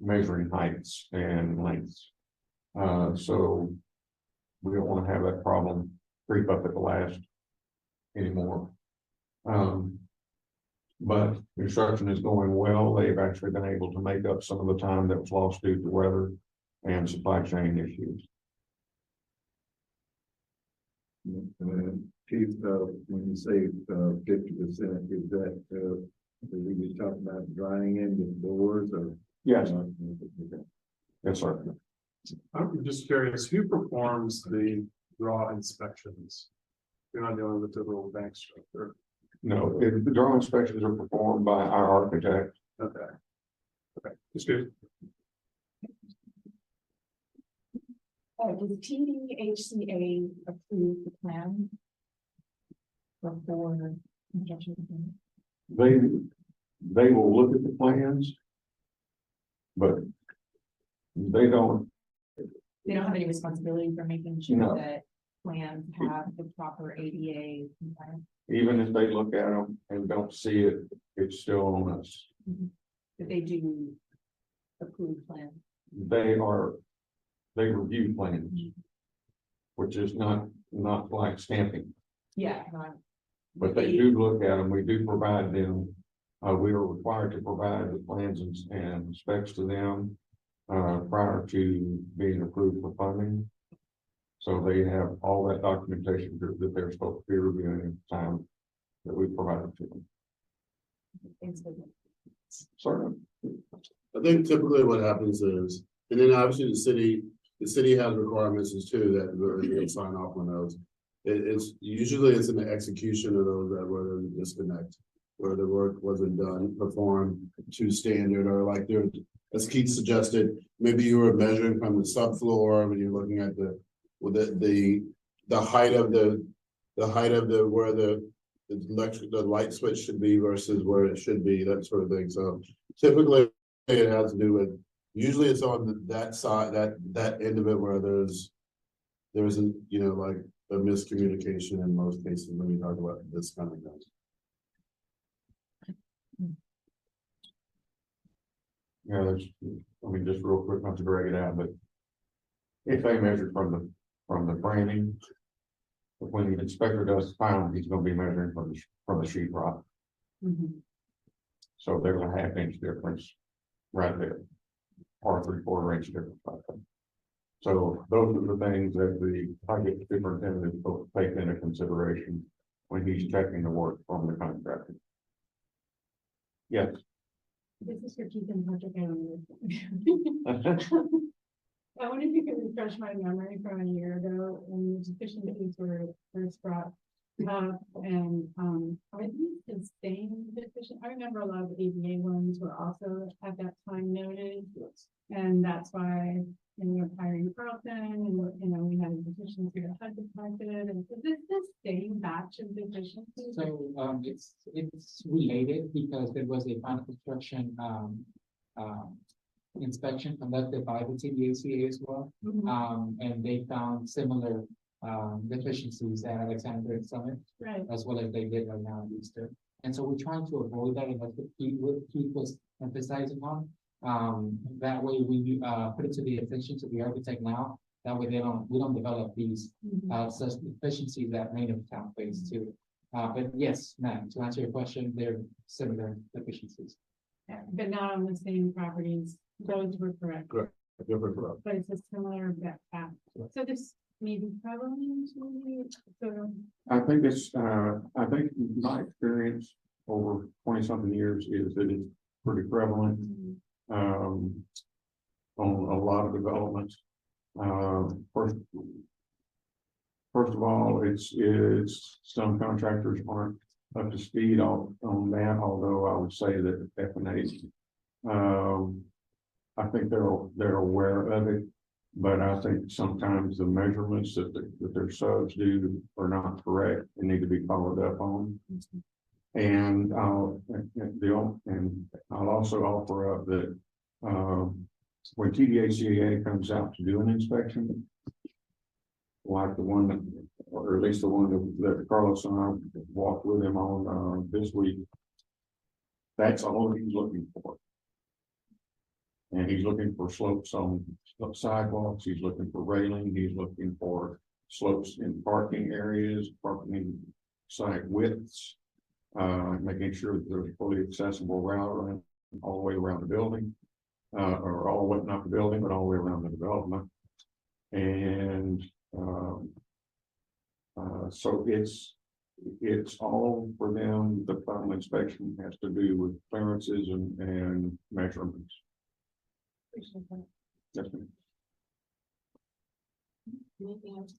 measuring heights and lengths. So we don't want to have that problem creep up at the last anymore. But construction is going well. They've actually been able to make up some of the time that was lost due to weather and supply chain issues. Chief, when you say 50%, is that we just talking about drying in the doors or? Yes. Yes, sir. I'm just curious, who performs the draw inspections? You're not dealing with the little bank structure. No, the draw inspections are performed by our architect. Okay. Okay, that's good. Did the TDHCA approve the plan before construction? They will look at the plans, but they don't. They don't have any responsibility for making sure No. that plans have the proper ADA compliance. Even if they look at them and don't see it, it's still on us. That they do approve plans. They review plans, which is not like stamping, Yeah. Not- but they do look at them. We do provide them. We are required to provide the plans and specs to them prior to being approved for funding. So they have all that documentation that they're supposed to be reviewing at the time that we provided to them. Certainly. I think typically what happens is, and then obviously the city has requirements as too that they sign off on those. It's usually in the execution of those that where there's a disconnect, where the work wasn't done, performed to standard, or like there, as Keith suggested, maybe you were measuring from the subfloor when you're looking at the height of where the light switch should be versus where it should be, that sort of thing. So typically it has to do with, usually it's on that side, that end of it where there's a, like a miscommunication in most cases when we talk about this kind of thing. Yeah, just real quick, not to drag it out, but if they measure from the framing, when the inspector does the final, he's gonna be measuring from the sheet rock. So there's a ½ inch difference right there, or 3/4 inch difference right there. So those are the things that the project superintendent is supposed to take into consideration when he's checking the work from the contractor. Yes. This is for Keith and Patrick. I wonder if you could refresh my memory from a year ago when the deficiencies were first brought up, and are these the same deficient? I remember a lot of the ADA ones were also at that time noted, and that's why when we were hiring Carlton, and we had a deficiency that had detected, and is this the same batch of deficiencies? So it's related because there was a final construction inspection conducted by the TDACA as well. And they found similar deficiencies at Alexander and Summit, Right. as well as they did right now at Easter. And so we're trying to avoid that, and that's what Keith was emphasizing on. That way we put it to the attention to the architect now. That way we don't develop these such deficiencies that many of the town face too. But yes, Matt, to answer your question, they're similar deficiencies. Yeah, but not on the same properties. Those were correct. Correct. Different road. But it's a similar path. So this may be prevalent. So I think my experience over 20-something years is that it's pretty prevalent on a lot of developments. First of all, it's some contractors aren't up to speed on that, although I would say that F&A, I think they're aware of it, but I think sometimes the measurements that their subs do are not correct and need to be followed up on. And I'll also offer up that when TDACA comes out to do an inspection, like the one, or at least the one that Carlos and I walked with him on this week, that's all he's looking for. And he's looking for slopes on sidewalks, he's looking for railing, he's looking for slopes in parking areas, parking site widths, making sure that there's a fully accessible route all the way around the building, or all the way, not the building, but all the way around the development. And so it's all for them. The final inspection has to do with clearances and measurements. Yes, ma'am. Anything else?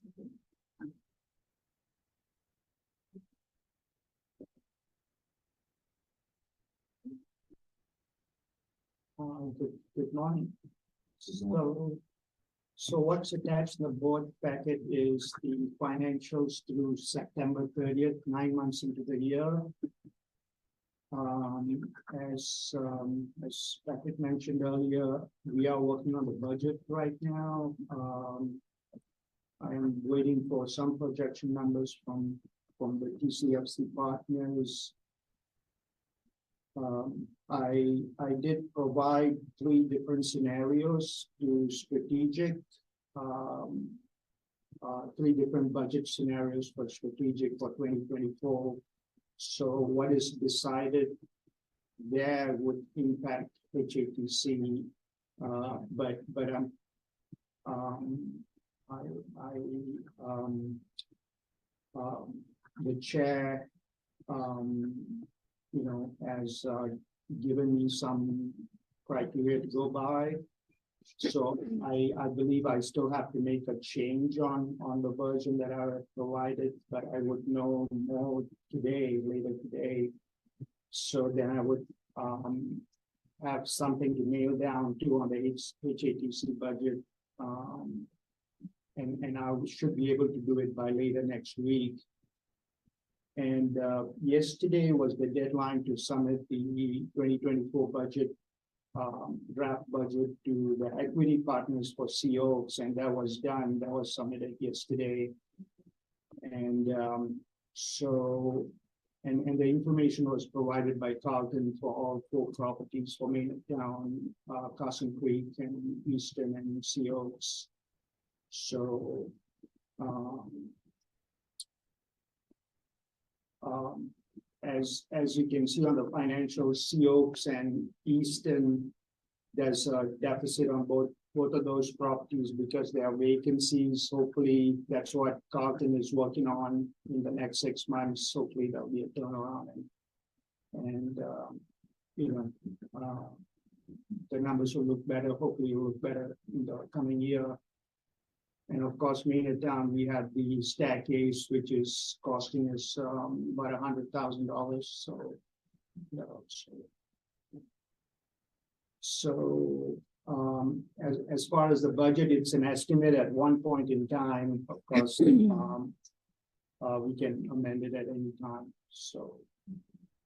Good morning. So what's attached in the board packet is the financials through September 30th, 9 months into the year. As Patrick mentioned earlier, we are working on the budget right now. I'm waiting for some projection numbers from the TCFC partners. I did provide 3 different scenarios to strategic, 3 different budget scenarios for strategic for 2024. So what is decided there would impact HATC, but um, the chair, has, given me some criteria to go by. So I believe I still have to make a change on the version that I provided, but I would know more today, later today. So then I would, have something to nail down to on the HATC budget. And I should be able to do it by later next week. And yesterday was the deadline to submit the 2024 budget, draft budget to the equity partners for COs, and that was done. That was submitted yesterday. And and the information was provided by Carlton for all 4 properties for Maynardtown, Carson Creek, and Eastern and COs. So as you can see on the financials, Seoaks and Easton, there's a deficit on both of those properties because there are vacancies. Hopefully, that's what Carlton is working on in the next 6 months. Hopefully, there'll be a turnaround, and the numbers will look better. Hopefully, will look better in the coming year. And of course, Maynardtown, we have the staircase, which is costing us about $100,000. So as far as the budget, it's an estimate at one point in time. Of course, we can amend it at any time. So,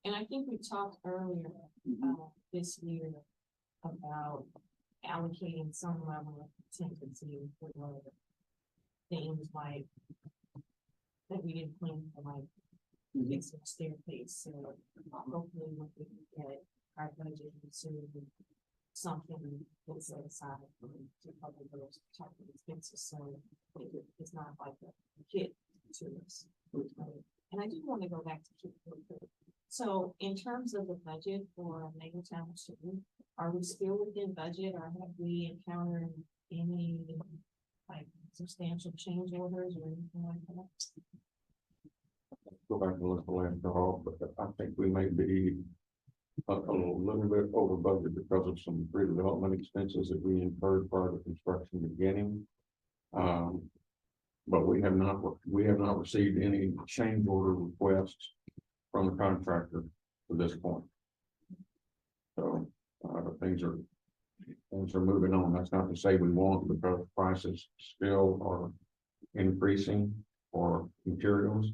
And I think we talked earlier this year about allocating some level of contingency for things like that we didn't plan for, like fixing a staircase. So hopefully we can get our budget soon, something that's set aside to cover those type of expenses. So it's not like a hit to us. And I do want to go back to Kip real quick. So in terms of the budget for Maynardtown, are we still within budget, or have we encountered any like substantial change orders or anything like that? Go back and look at the last call, but I think we may be a little bit over budget because of some redevelopment expenses that we incurred prior to construction beginning. But we have not received any change order requests from the contractor to this point. So things are moving on. That's not to say we won't, because prices still are increasing for materials.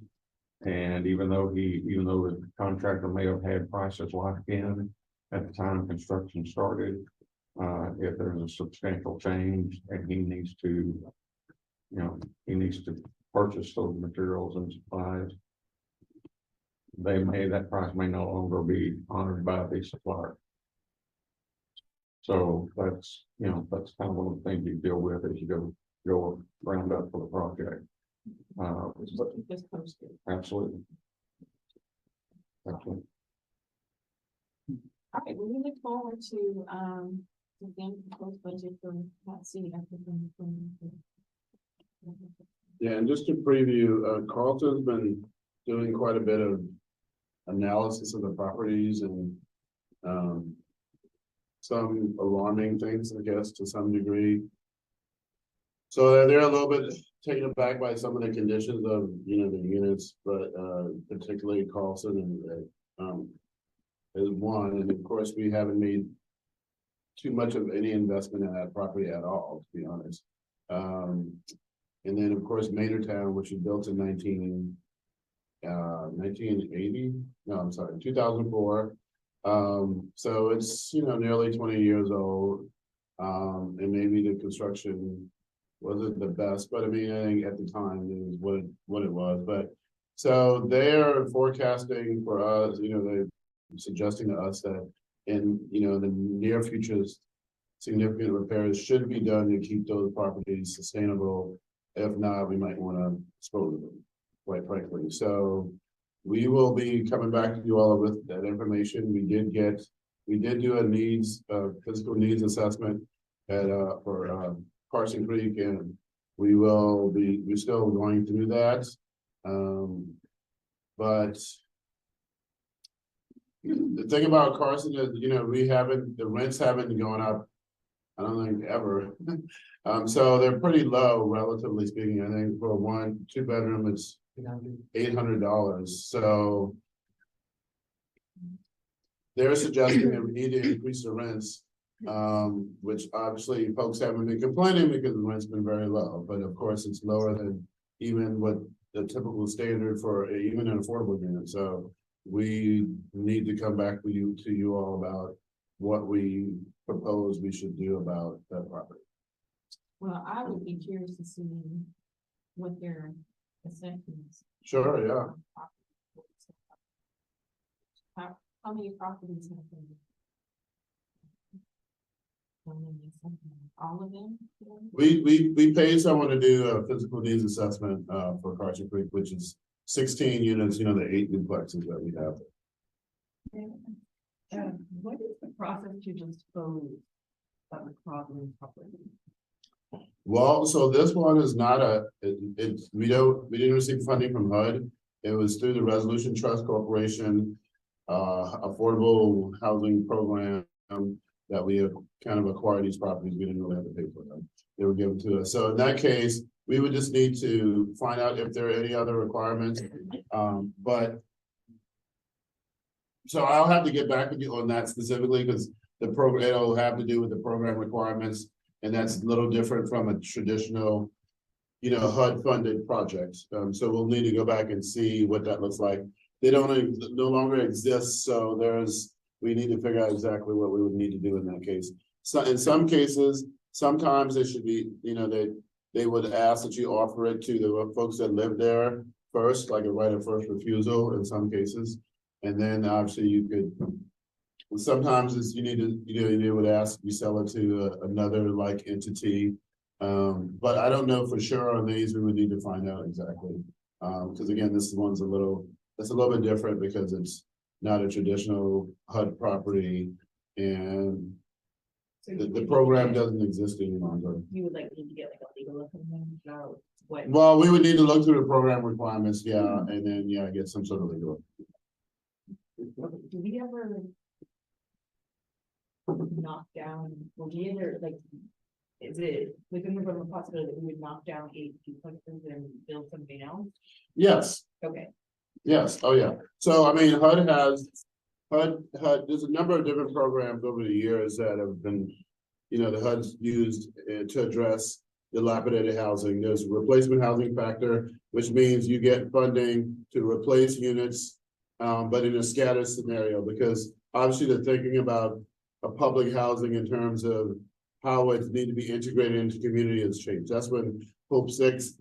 And even though the contractor may have had prices locked in at the time construction started, if there's a substantial change and he needs to purchase those materials and supplies, that price may no longer be honored by the supplier. So that's kind of one of the things you deal with as you go round up for the project. Just posted. Absolutely. All right, well, we look forward to again proposed budget for HATC after Yeah, and just to preview, Carlton's been doing quite a bit of analysis of the properties and some alarming things, I guess, to some degree. So they're a little bit taken aback by some of the conditions of, the units, but particularly Carlson is one. And of course, we haven't made too much of any investment in that property at all, to be honest. And then of course, Maynardtown, which was built in 1980. No, I'm sorry, 2004. So it's, nearly 20 years old. And maybe the construction wasn't the best, but I mean, I think at the time it was what it was. But so they're forecasting for us, they're suggesting to us that in, the near future, significant repairs should be done to keep those properties sustainable. If not, we might want to dispose of them, quite frankly. So we will be coming back to you all with that information. We did do a physical needs assessment for Carson Creek and we're still going through that. But the thing about Carson is, the rents haven't gone up, I don't think ever. So they're pretty low, relatively speaking. I think for 1-2 bedroom, it's $800. So they're suggesting that we need to increase the rents, which obviously folks haven't been complaining because the rent's been very low. But of course, it's lower than even what the typical standard for even an affordable unit. So we need to come back to you all about what we propose we should do about that property. Well, I would be curious to see what their assessments. Sure, yeah. How many properties have been? All of them? We paid someone to do a physical needs assessment for Carson Creek, which is 16 units, the 8 duplexes that we have. What is the process to dispose of a problem property? Well, so this one is not we didn't receive funding from HUD. It was through the Resolution Trust Corporation, affordable housing program, that we have kind of acquired these properties. We didn't really have to pay for them. They were given to us. So in that case, we would just need to find out if there are any other requirements. So I'll have to get back with you on that specifically, because the program, it'll have to do with the program requirements. And that's a little different from a traditional, HUD funded project. So we'll need to go back and see what that looks like. They no longer exist. So we need to figure out exactly what we would need to do in that case. So in some cases, sometimes it should be, they would ask that you offer it to the folks that live there first, like a right of first refusal in some cases. And then obviously you could, sometimes you would ask, you sell it to another like entity. But I don't know for sure on these, we would need to find out exactly. Because again, it's a little bit different because it's not a traditional HUD property, and the program doesn't exist any longer. You would need to get a legal opinion about what? Well, we would need to look through the program requirements, yeah, and then get some sort of legal. Do we ever knock down, will we ever is it within the realm of possibility that we would knock down 8 duplexes and build something else? Yes. Okay. Yes, oh yeah. So I mean, HUD, there's a number of different programs over the years that have been, the HUD's used to address dilapidated housing. There's a replacement housing factor, which means you get funding to replace units, but in a scattered scenario, because obviously they're thinking about a public housing in terms of how it need to be integrated into community has changed. That's when Hope 6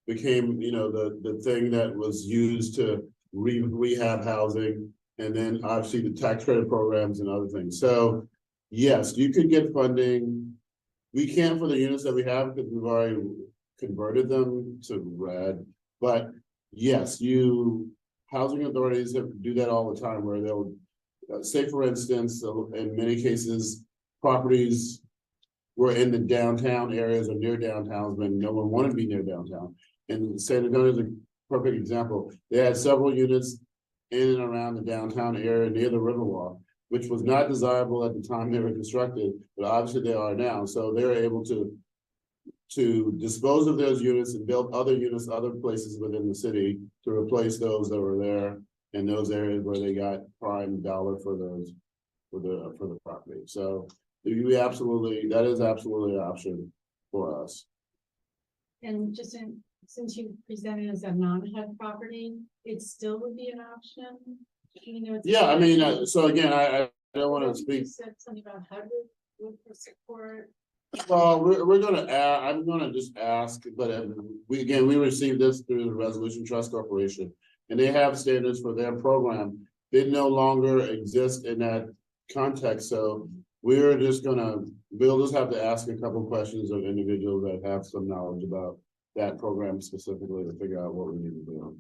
became, the thing that was used to rehab housing, and then obviously the tax credit programs and other things. So yes, you could get funding. We can't for the units that we have because we've already converted them to RED. But yes, housing authorities do that all the time, where they'll say, for instance, in many cases, properties were in the downtown areas or near downtowns when no one wanted to be near downtown. And San Antonio is a perfect example. They had several units in and around the downtown area near the Riverwalk, which was not desirable at the time they were constructed, but obviously they are now. So they're able to dispose of those units and build other units, other places within the city to replace those that were there in those areas where they got prime dollar for the property. So that is absolutely an option for us. And just since you presented as a non-HUD property, it still would be an option? Yeah, I mean, so again, I don't want to speak. You said something about HUD would support. Well, I'm gonna just ask, but we received this through the Resolution Trust Corporation, and they have standards for their program. They no longer exist in that context, so we'll just have to ask a couple questions of individuals that have some knowledge about that program specifically to figure out what we need to do.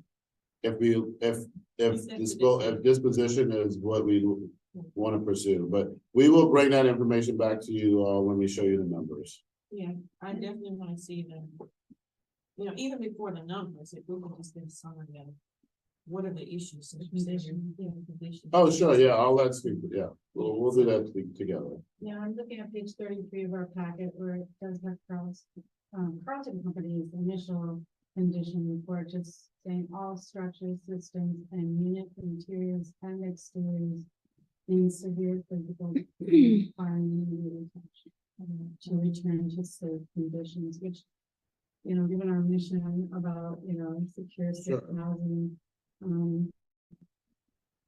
If disposition is what we want to pursue, but we will bring that information back to you when we show you the numbers. Yeah, I definitely want to see you know, even before the numbers, if we could just get summary of what are the issues, and position, you know, conditions. Oh, sure, yeah, I'll let speak, yeah, we'll do that together. Yeah, I'm looking at page 33 of our packet where it does have Carlton Company's initial condition report, just saying all structures, systems, and unit interiors and exteriors in severe physical harm to return to safe conditions, which, you know, given our mission about, you know, secure safe Sure. housing,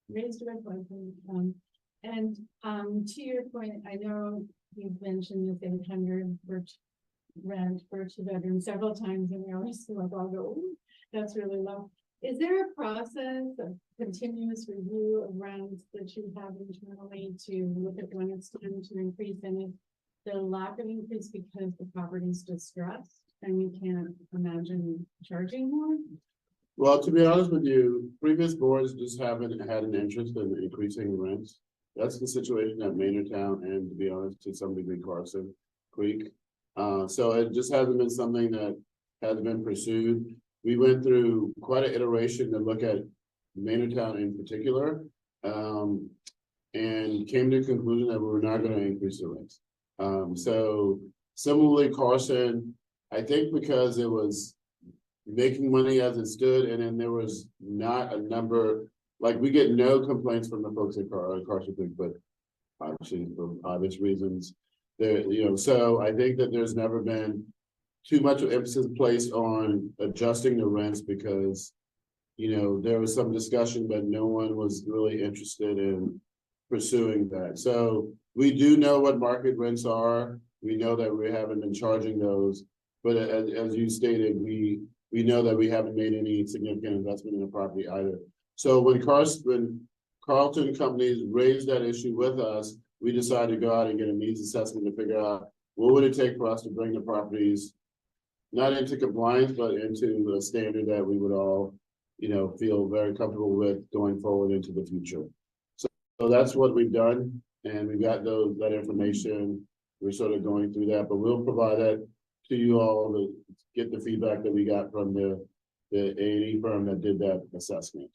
raised red flag, to your point, I know you've mentioned this 800 rent for 2 bedrooms several times, and we always feel like, I'll go, "Ooh, that's really low." Is there a process of continuous review of rents that you have internally to look at when it's time to increase, and if the lack of increase because the property is distressed and you can't imagine charging more? Well, to be honest with you, previous boards just haven't had an interest in increasing rents. That's the situation at Maynardtown and, to be honest, to some degree Carson Creek. So it just hasn't been something that has been pursued. We went through quite an iteration to look at Maynardtown in particular. And came to the conclusion that we were not gonna increase the rents. So similarly, Carson, I think because it was making money as it stood, and then there was not a number, like, we get no complaints from the folks at Carson Creek, but obviously for obvious reasons. There, you know, so I think that there's never been too much emphasis placed on adjusting the rents because, you know, there was some discussion, but no one was really interested in pursuing that. So we do know what market rents are. We know that we haven't been charging those, but as you stated, we know that we haven't made any significant investment in the property either. So when Carlton Companies raised that issue with us, we decided to go out and get a needs assessment to figure out what would it take for us to bring the properties not into compliance, but into a standard that we would all, you know, feel very comfortable with going forward into the future. So that's what we've done, and we got that information. We're sort of going through that, but we'll provide that to you all to get the feedback that we got from the A&E firm that did that assessment.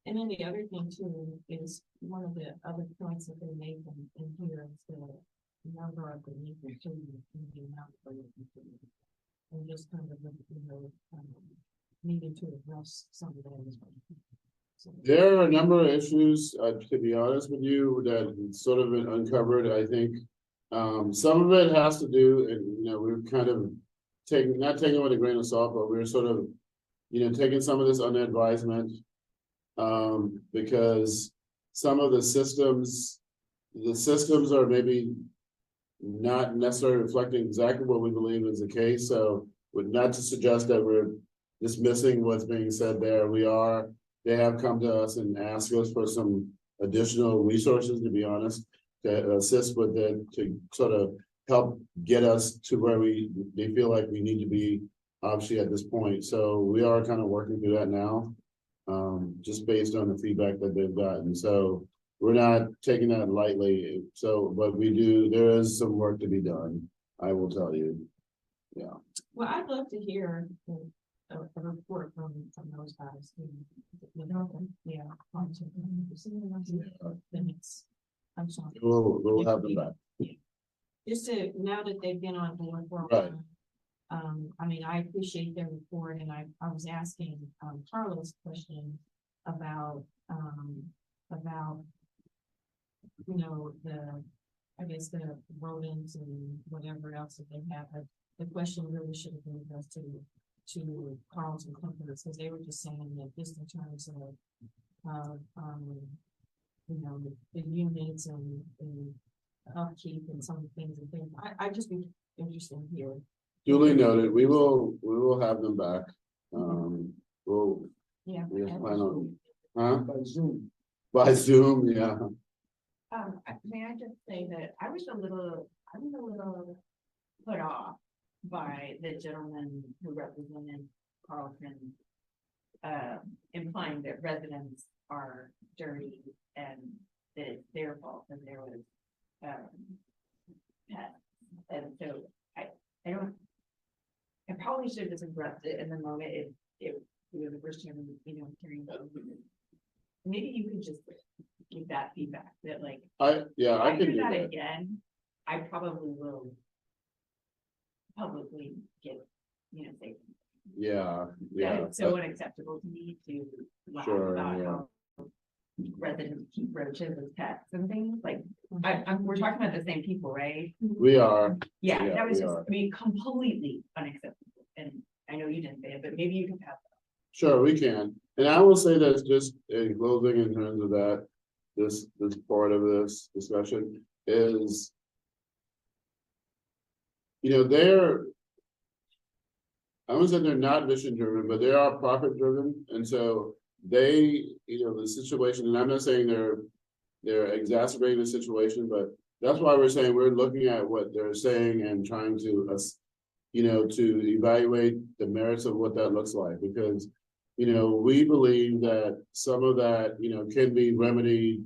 And then the other thing too is one of the other points that they make in here is the number of the need for children and the amount for the community. And just kind of, you know, needing to address some of that as well. So, There are a number of issues, to be honest with you, that sort of been uncovered. I think some of it has to do, and you know, we're kind of not taking it with a grain of salt, but we're sort of, you know, taking some of this under advisement because some of the systems are maybe not necessarily reflecting exactly what we believe is the case. So, not to suggest that we're dismissing what's being said there. They have come to us and asked us for some additional resources, to be honest, to assist with it, to sort of help get us to where they feel like we need to be, obviously, at this point. So we are kind of working through that now, just based on the feedback that they've gotten. So we're not taking that lightly. So, but there is some work to be done, I will tell you. Yeah. well, I'd love to hear a report from those guys. Yeah. I'm sorry. We'll have them back. Just to, now that they've been on board for a Right. while, I mean, I appreciate their report, and I was asking, Carlos question about, you know, I guess the rodents and whatever else that they have, but the question really should have been addressed to Carlton Companies, because they were just saying that just in terms of, you know, the units and upkeep and some of the things and things. I just be interested in here. Duly noted. We will have them back. We'll Yeah. plan on, By Zoom. by Zoom, yeah. May I just say that I was a little put off by the gentleman who represented Carlton, implying that residents are dirty and that it's their fault that there was pets. And so I probably should have just addressed it in the moment it was the first time, hearing about it. Maybe you could just give that feedback that like, I I can do do that that. again, I probably will publicly say Yeah, that it's so unacceptable to me to laugh Sure, about yeah. how residents keep roaches as pets and things, like, we're talking about the same people, right? we are. Yeah, Yeah, that was we just, are. completely unacceptable, and I know you didn't say it, but maybe you can pass. Sure, we can. And I will say that just in closing in terms of that, this part of this discussion is, they're, I wouldn't say they're not mission driven, but they are profit driven. And so they, the situation, and I'm not saying they're exacerbating the situation, but that's why we're saying we're looking at what they're saying and trying to, to evaluate the merits of what that looks like, because we believe that some of that, can be remedied,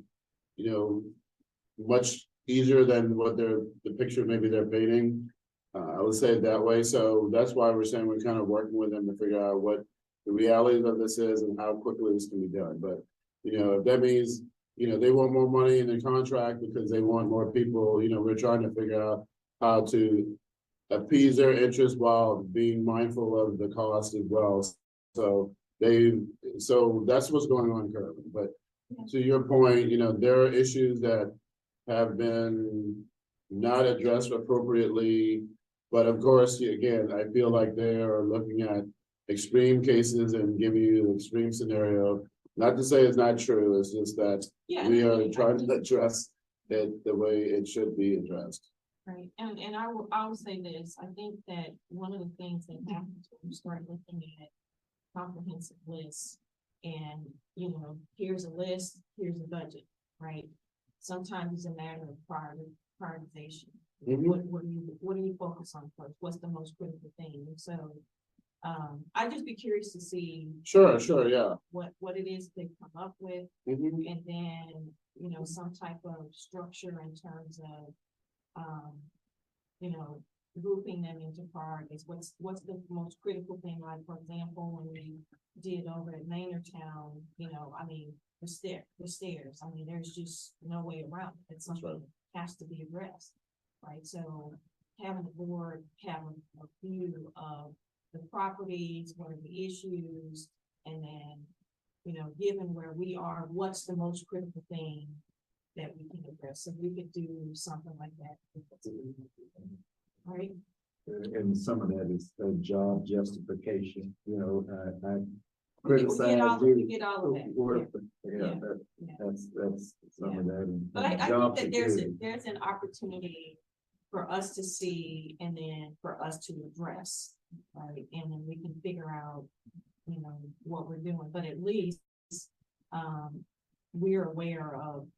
much easier than what the picture maybe they're painting. I would say it that way. So that's why we're saying we're kind of working with them to figure out what the realities of this is and how quickly this can be done. But, if that means, they want more money in their contract because they want more people, we're trying to figure out how to appease their interest while being mindful of the cost as well. So that's what's going on currently. But to your point, there are issues that have been not addressed appropriately. But of course, again, I feel like they are looking at extreme cases and giving you an extreme scenario. Not to say it's not true, it's just that we are trying to address it the way it should be addressed. Right, and I will say this, I think that one of the things that happens when you start looking at comprehensive lists and, here's a list, here's a budget, right? Sometimes it's a matter of prioritization. What do you focus on first? What's the most critical thing? And so, I'd just be curious to see. Sure, yeah. What it is they come up with, Mhm. and then, some type of structure in terms of, grouping them into priorities. What's the most critical thing? Like, for example, when we did over at Maynardtown, the stairs, there's just no way around it. It's something that has to be addressed, right? So having the board have a view of the properties, what are the issues, and then, given where we are, what's the most critical thing that we can address? So we could do something like that. Right? And some of that is a job justification, I We criticize get all of that. work, but Yeah. that's some of that. And But I job think that security. there's an opportunity for us to see and then for us to address, right? And then we can figure out, what we're doing, but at least, we're aware of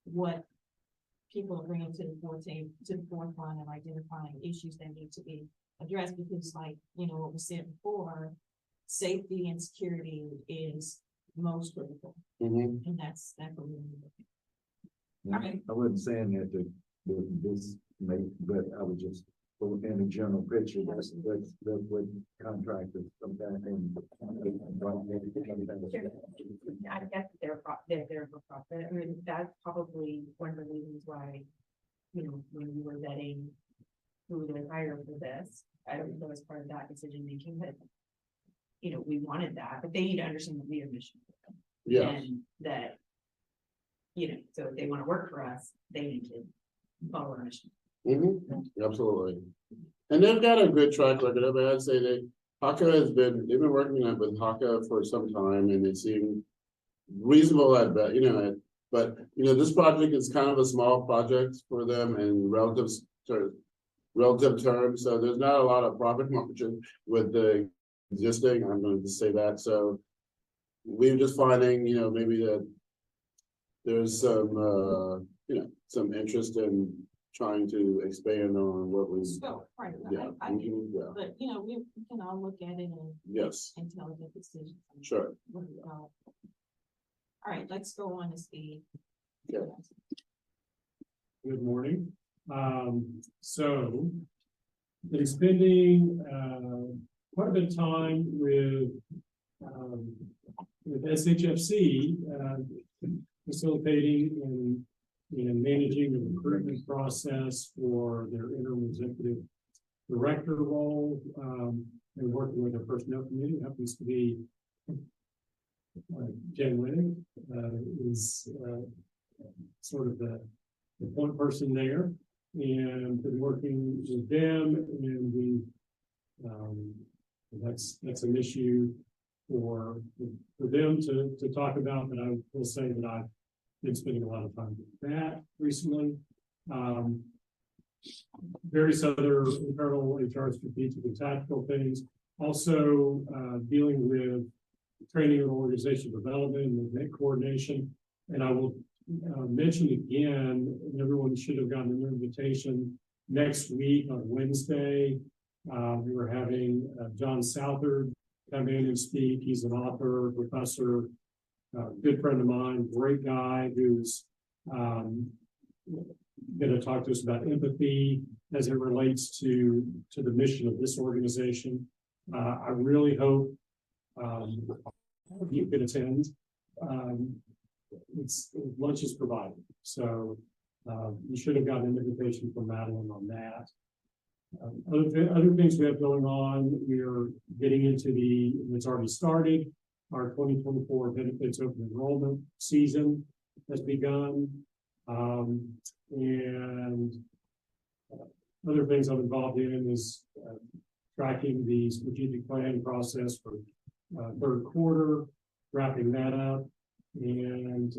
what people are bringing to the forefront of identifying issues that need to be addressed, because like, what we said before, safety and security is most critical, Mhm. and that's what we need. Yeah, Alright. I wasn't saying that this may, but I was just in a general picture, that's what contractors sometimes. I guess they're for profit. I mean, that's probably one of the reasons why, when we were vetting who to hire for this, I don't know as part of that decision making, but we wanted that, but they need to understand that we are mission. Yeah. And that, so if they want to work for us, they need to follow our mission. Absolutely. And they've got a good track record. I mean, I'd say they've been working with HATC for some time, and they seem reasonable at that, but this project is kind of a small project for them in relative terms. So there's not a lot of profit margin with the existing, I'm going to say that. So we're just finding, maybe that there's some, some interest in trying to expand on what was. So, right, Yeah. I get it. Yeah. But, we can all look at it and. Yes. Intelligent decisions. Sure. All right, let's go on to Steve. Yeah. Good morning. So the spending, quite a bit of time with SHFC, facilitating and managing the recruitment process for their interim executive director role, and working with their personnel committee. Happens to be Jen Winnick, is sort of the point person there, and been working with them, and we that's an issue for them to talk about, but I will say that I've been spending a lot of time with that recently. Various other internal HR strategic and tactical things. Also, dealing with training and organizational development and event coordination. And I will mention again, everyone should have gotten an invitation next week on Wednesday. We were having John Southard come in and speak. He's an author, professor, good friend of mine, great guy who's going to talk to us about empathy as it relates to the mission of this organization. I really hope you can attend. Lunch is provided, so you should have gotten an invitation from Madeline on that. Other things we have going on, we are getting into it's already started. Our 2024 benefits open enrollment season has begun. And other things I'm involved in is tracking the strategic planning process for third quarter, wrapping that up, and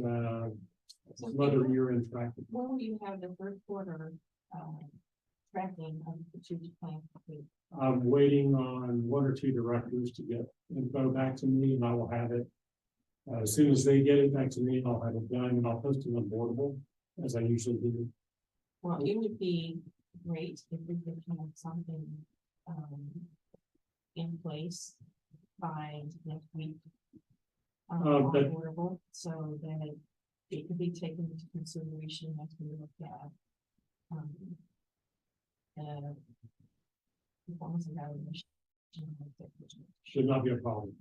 some other year-end tracking. When will you have the third quarter tracking of the strategic plan complete? I'm waiting on one or two directors to get info back to me, and I will have it. As soon as they get it back to me, I'll have it done, and I'll post it on Boardable, as I usually do. Well, it would be great if we could have something in place by next week. But- Affordable, so that it could be taken into consideration as we look at performance evaluation. Should not be a problem.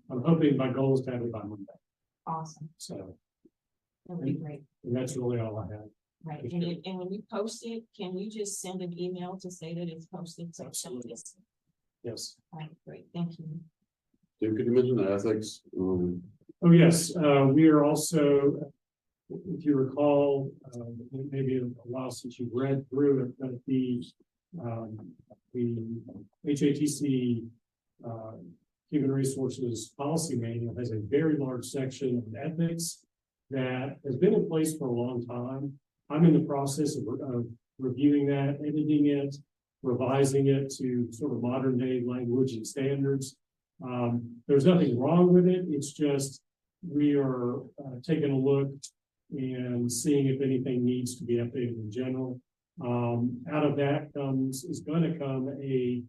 I'm hoping my goal is to have it by Monday, Awesome, so, that would be great. and that's really all I have. Right, and when you post it, can you just send an email to say that it's posted? So Absolutely. Yes. all right, great, thank you. Dave, could you mention the ethics? Oh, yes, we are also, if you recall, maybe a while since you've read through it, but the HATC Human Resources Policy Manual has a very large section of ethics that has been in place for a long time. I'm in the process of reviewing that, editing it, revising it to sort of modern day language and standards. There's nothing wrong with it. It's just we are taking a look and seeing if anything needs to be updated in general. Out of that is going to come a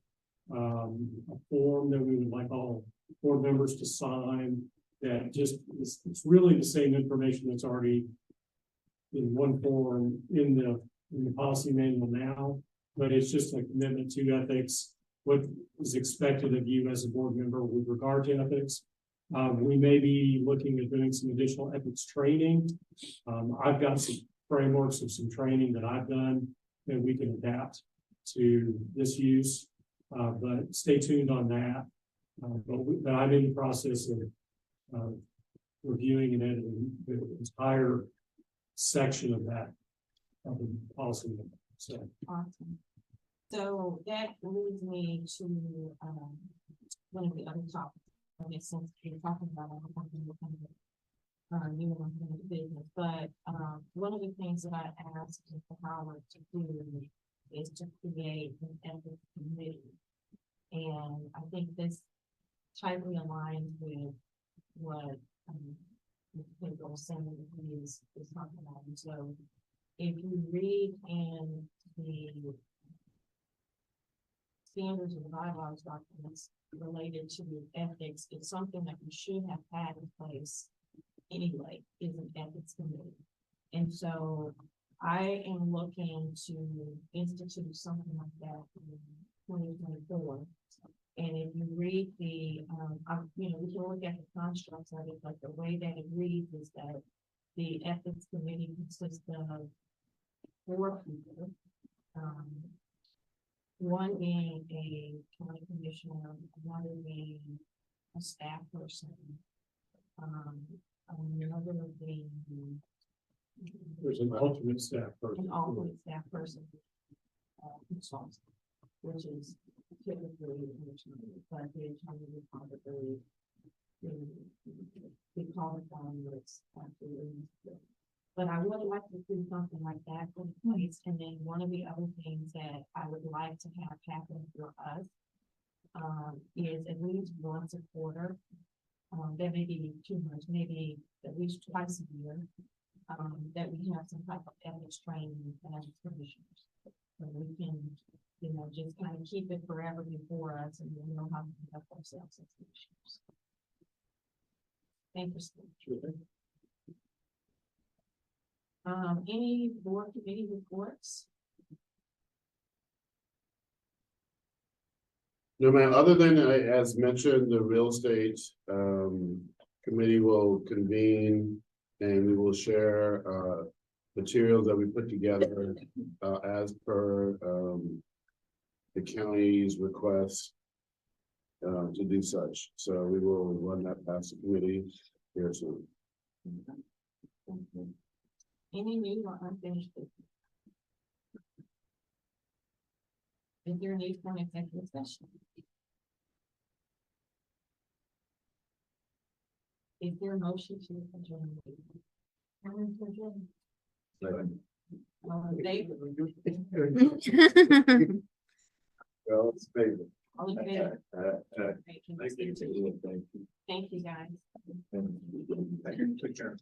form that we would like all board members to sign. That just it's really the same information that's already in one form in the policy manual now, but it's just a commitment to ethics. What is expected of you as a board member with regard to ethics. We may be looking at doing some additional ethics training. I've got some frameworks of some training that I've done that we can adapt to this use, but stay tuned on that. But I'm in the process of reviewing and editing the entire section of that of the policy. So Awesome. So that leads me to one of the other topics. I guess since we're talking about business, but one of the things that I asked Mr. Howard to do is to create an ethics committee, and I think this tightly aligns with what Mr. was saying is talking about. And so, if you read in the standards and bylaws documents related to ethics, it's something that we should have had in place anyway, is an ethics committee. And so I am looking to institute something like that in 2024. And if you read the, you know, we can look at the constructs of it, but the way that it reads is that the ethics committee consists of 4 people. One being a county commissioner, another being a staff person. Another being There's an alternate staff person. an alternate staff person. Which is typically the attorney, but the attorney would probably be called upon what's actually. But I would like to see something like that in place, and then one of the other things that I would like to have happen for us is at least once a quarter. That may be too much, maybe at least twice a year, that we have some type of ethics training as commissioners. So we can, you know, just kind of keep it forever before us and we know how to conduct ourselves as commissioners. Thank you, Steve. Any board committee reports? No, ma'am, other than, as mentioned, the real estate, committee will convene and we will share, materials that we put together, as per, the county's request, to do such. So we will run that past the committee here soon. Any new or unfinished business? Is there a need for an executive session? Is there a motion to adjourn? Motion to adjourn. All in favor? Well, it's favorite. All in favor? Thank you. Thank you, guys. Thank you. Take care.